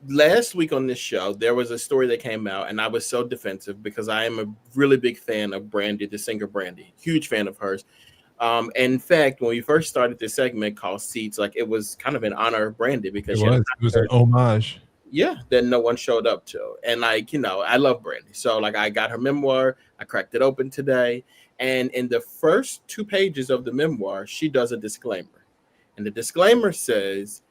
last week on this show, there was a story that came out, and I was so defensive because I am a really big fan of Brandy, the singer Brandy. Huge fan of hers. And in fact, when we first started this segment called Seats, like it was kind of in honor of Brandy because It was an homage. Yeah, that no one showed up to. And like, I love Brandy. So like I got her memoir, I cracked it open today. And in the first 2 pages of the memoir, she does a disclaimer. And the disclaimer says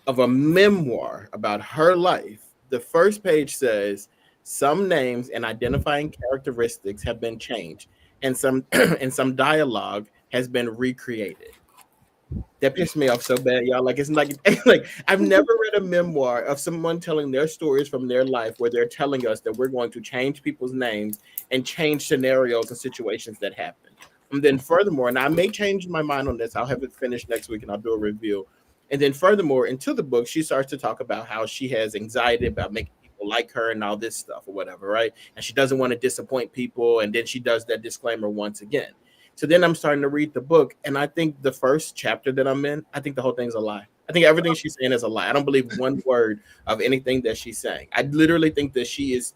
of a memoir about her life, the first page says some names and identifying characteristics have been changed and some dialogue has been recreated. That pissed me off so bad, y'all. Like it's like I've never read a memoir of someone telling their stories from their life where they're telling us that we're going to change people's names and change scenarios and situations that happen. And then furthermore, and I may change my mind on this, I'll have it finished next week and I'll do a review. And then furthermore, into the book, she starts to talk about how she has anxiety about making people like her and all this stuff or whatever, right? And she doesn't want to disappoint people. And then she does that disclaimer once again. So then I'm starting to read the book, and I think the first chapter that I'm in, I think the whole thing's a lie. I think everything she's saying is a lie. I don't believe one word of anything that she's saying. I literally think that she is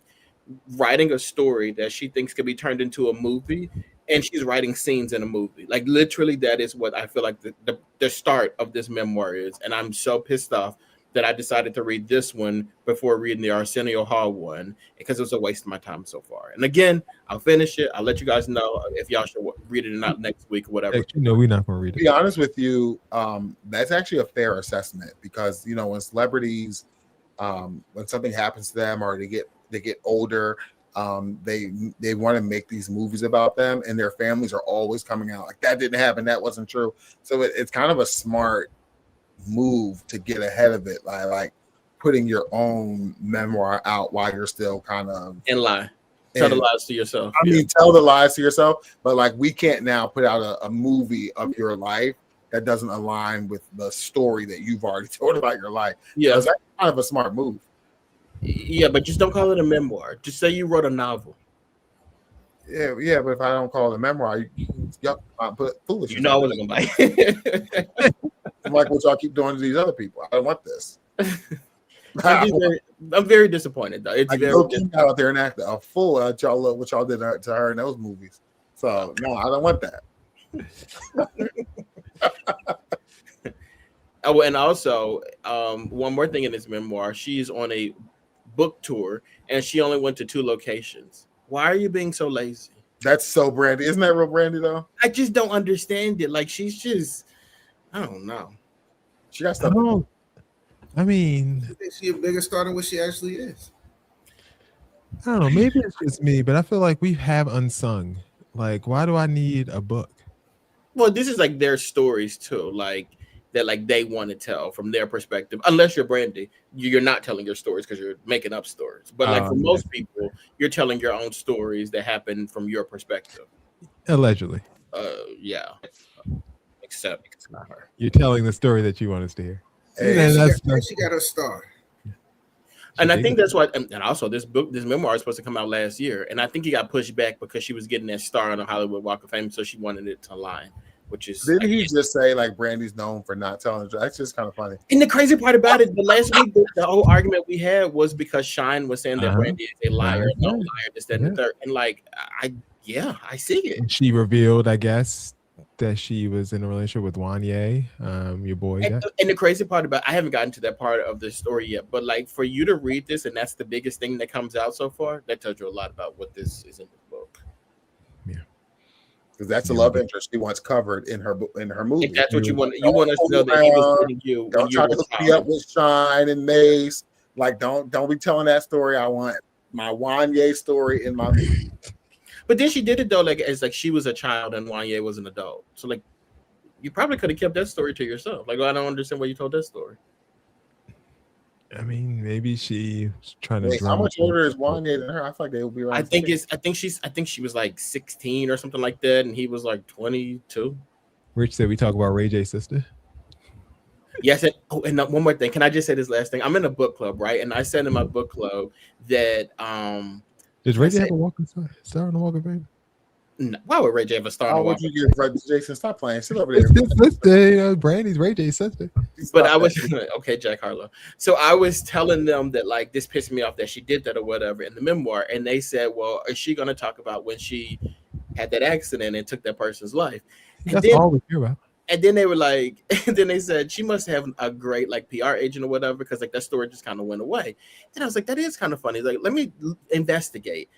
writing a story that she thinks could be turned into a movie, and she's writing scenes in a movie. Like literally, that is what I feel like the start of this memoir is. And I'm so pissed off that I decided to read this one before reading the Arsenio Hall one because it was a waste of my time so far. And again, I'll finish it. I'll let you guys know if y'all should read it or not next week or whatever. We're not going to read it. To be honest with you, that's actually a fair assessment because when celebrities, when something happens to them or they get older, they want to make these movies about them, and their families are always coming out like that didn't happen, that wasn't true. So it's kind of a smart move to get ahead of it, like putting your own memoir out while you're still kind of and lie. Tell the lies to yourself. I mean, tell the lies to yourself, but like we can't now put out a movie of your life that doesn't align with the story that you've already told about your life. Yeah, so that's kind of a smart move. Yeah, but just don't call it a memoir. Just say you wrote a novel. Yeah, but if I don't call it a memoir, I put foolish. I wasn't gonna buy. I'm like what y'all keep doing to these other people. I don't want this. I'm very disappointed though. It's I very go out there and act a fool at y'all what y'all did to her in those movies. So no, I don't want that. Oh, and also, one more thing in this memoir, she's on a book tour and she only went to 2 locations. Why are you being so lazy? That's so Brandy. Isn't that real Brandy though? I just don't understand it. Like she's just, I don't know. She got stuff. I mean, I think she's a bigger star than what she actually is. I don't know. Maybe it's just me, but I feel like we have unsung. Like, why do I need a book? Well, this is like their stories too, like that, like they want to tell from their perspective. Unless you're Brandy, you're not telling your stories because you're making up stories. But like for most people, you're telling your own stories that happen from your perspective. Allegedly. Yeah. Except it's not her. You're telling the story that you want us to hear. Hey, she got her star. And I think that's why, and also this memoir is supposed to come out last year, and I think it got pushed back because she was getting that star on the Hollywood Walk of Fame, so she wanted it to align, which is. Didn't he just say like Brandy's known for not telling? That's just kind of funny. And the crazy part about it, the last week, the whole argument we had was because Shine was saying that Brandy is a liar, no liar, this, that, and the third, and like I see it. She revealed, I guess, that she was in a relationship with Wanye, your boy. And the crazy part about, I haven't gotten to that part of the story yet, but like for you to read this, and that's the biggest thing that comes out so far, that tells you a lot about what this is in the book. Yeah, because that's a love interest she wants covered in her movie. If that's what you want us to know that he was putting you. Don't try to hook me up with Shine and Mace. Like, don't be telling that story. I want my Wanye story in my movie. But then she did it though, like as like she was a child and Wanye was an adult. So like, you probably could have kept that story to yourself. Like, I don't understand why you told that story. I mean, maybe she was trying to. Wait, how much older is Wanye than her? I thought they would be around. I think she was like 16 or something like that, and he was like 22. Rich said we talk about Ray J's sister. Yes, and one more thing. Can I just say this last thing? I'm in a book club, right? And I said in my book club that Does Ray J have a star on the Walk of Fame? No, why would Ray J have a star on the Walk of Fame? You get Jason? Stop playing. Sit over there. It's his sister. Brandy's Ray J's sister. But I was okay, Jack Harlow. So I was telling them that like this pissed me off that she did that or whatever in the memoir, and they said, "Well, is she going to talk about when she had that accident and took that person's life?" That's all we hear about. And then they were like, and then they said she must have a great like PR agent or whatever, because like that story just kind of went away. And I was like, that is kind of funny. Like, let me investigate.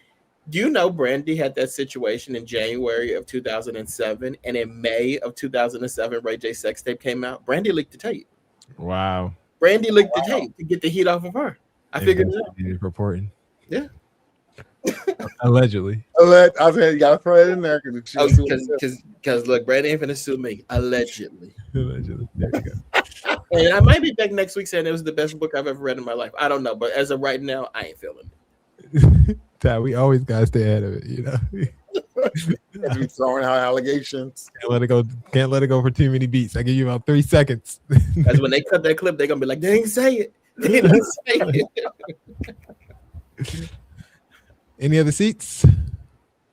Do you know Brandy had that situation in January of 2007, and in May of 2007, Ray J sex tape came out. Brandy leaked the tape. Wow. Brandy leaked the tape to get the heat off of her. I figured it out. Reporting. Yeah. Allegedly. I said you gotta throw it in there because look, Brandy ain't finna sue me. Allegedly. There you go. And I might be back next week saying it was the best book I've ever read in my life. I don't know, but as of right now, I ain't feeling it. Ty, we always gotta stay ahead of it, you know. We throwing out allegations. Can't let it go for too many beats. I give you about 3 seconds. Because when they cut that clip, they're gonna be like, they ain't say it. They didn't say it. Any other seats?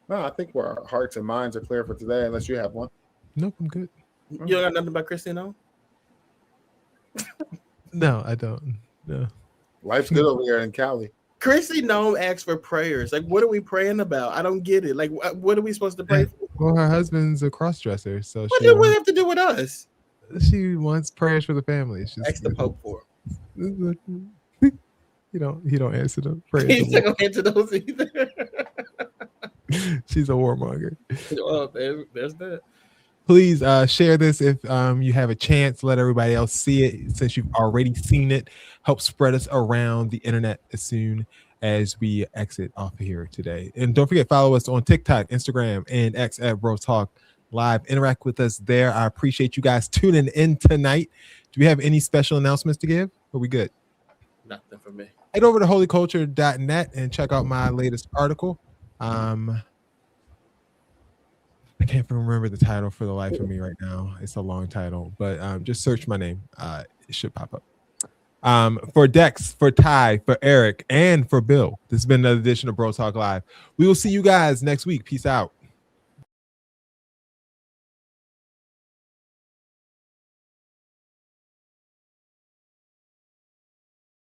No, I think our hearts and minds are clear for today, unless you have one. Nope, I'm good. You don't got nothing about Christy, no? No, I don't. No. Life's good over here in Cali. Chrissy Nome asked for prayers. Like, what are we praying about? I don't get it. Like, what are we supposed to pray for? Well, her husband's a cross-dresser, so what do we have to do with us? She wants prayers for the family. Ask the Pope for him. He don't answer the prayers. He's not gonna answer those either. She's a warmonger. Well, there's that. Please share this if you have a chance. Let everybody else see it. Since you've already seen it, help spread us around the internet as soon as we exit off of here today. And don't forget, follow us on TikTok, Instagram, and X at BroTalk Live. Interact with us there. I appreciate you guys tuning in tonight. Do we have any special announcements to give? Are we good? Nothing for me. Head over to holyculture.net and check out my latest article. I can't remember the title for the life of me right now. It's a long title, but just search my name. It should pop up. For Dex, for Ty, for Eric, and for Bill, this has been another edition of Bro Talk Live. We will see you guys next week. Peace out.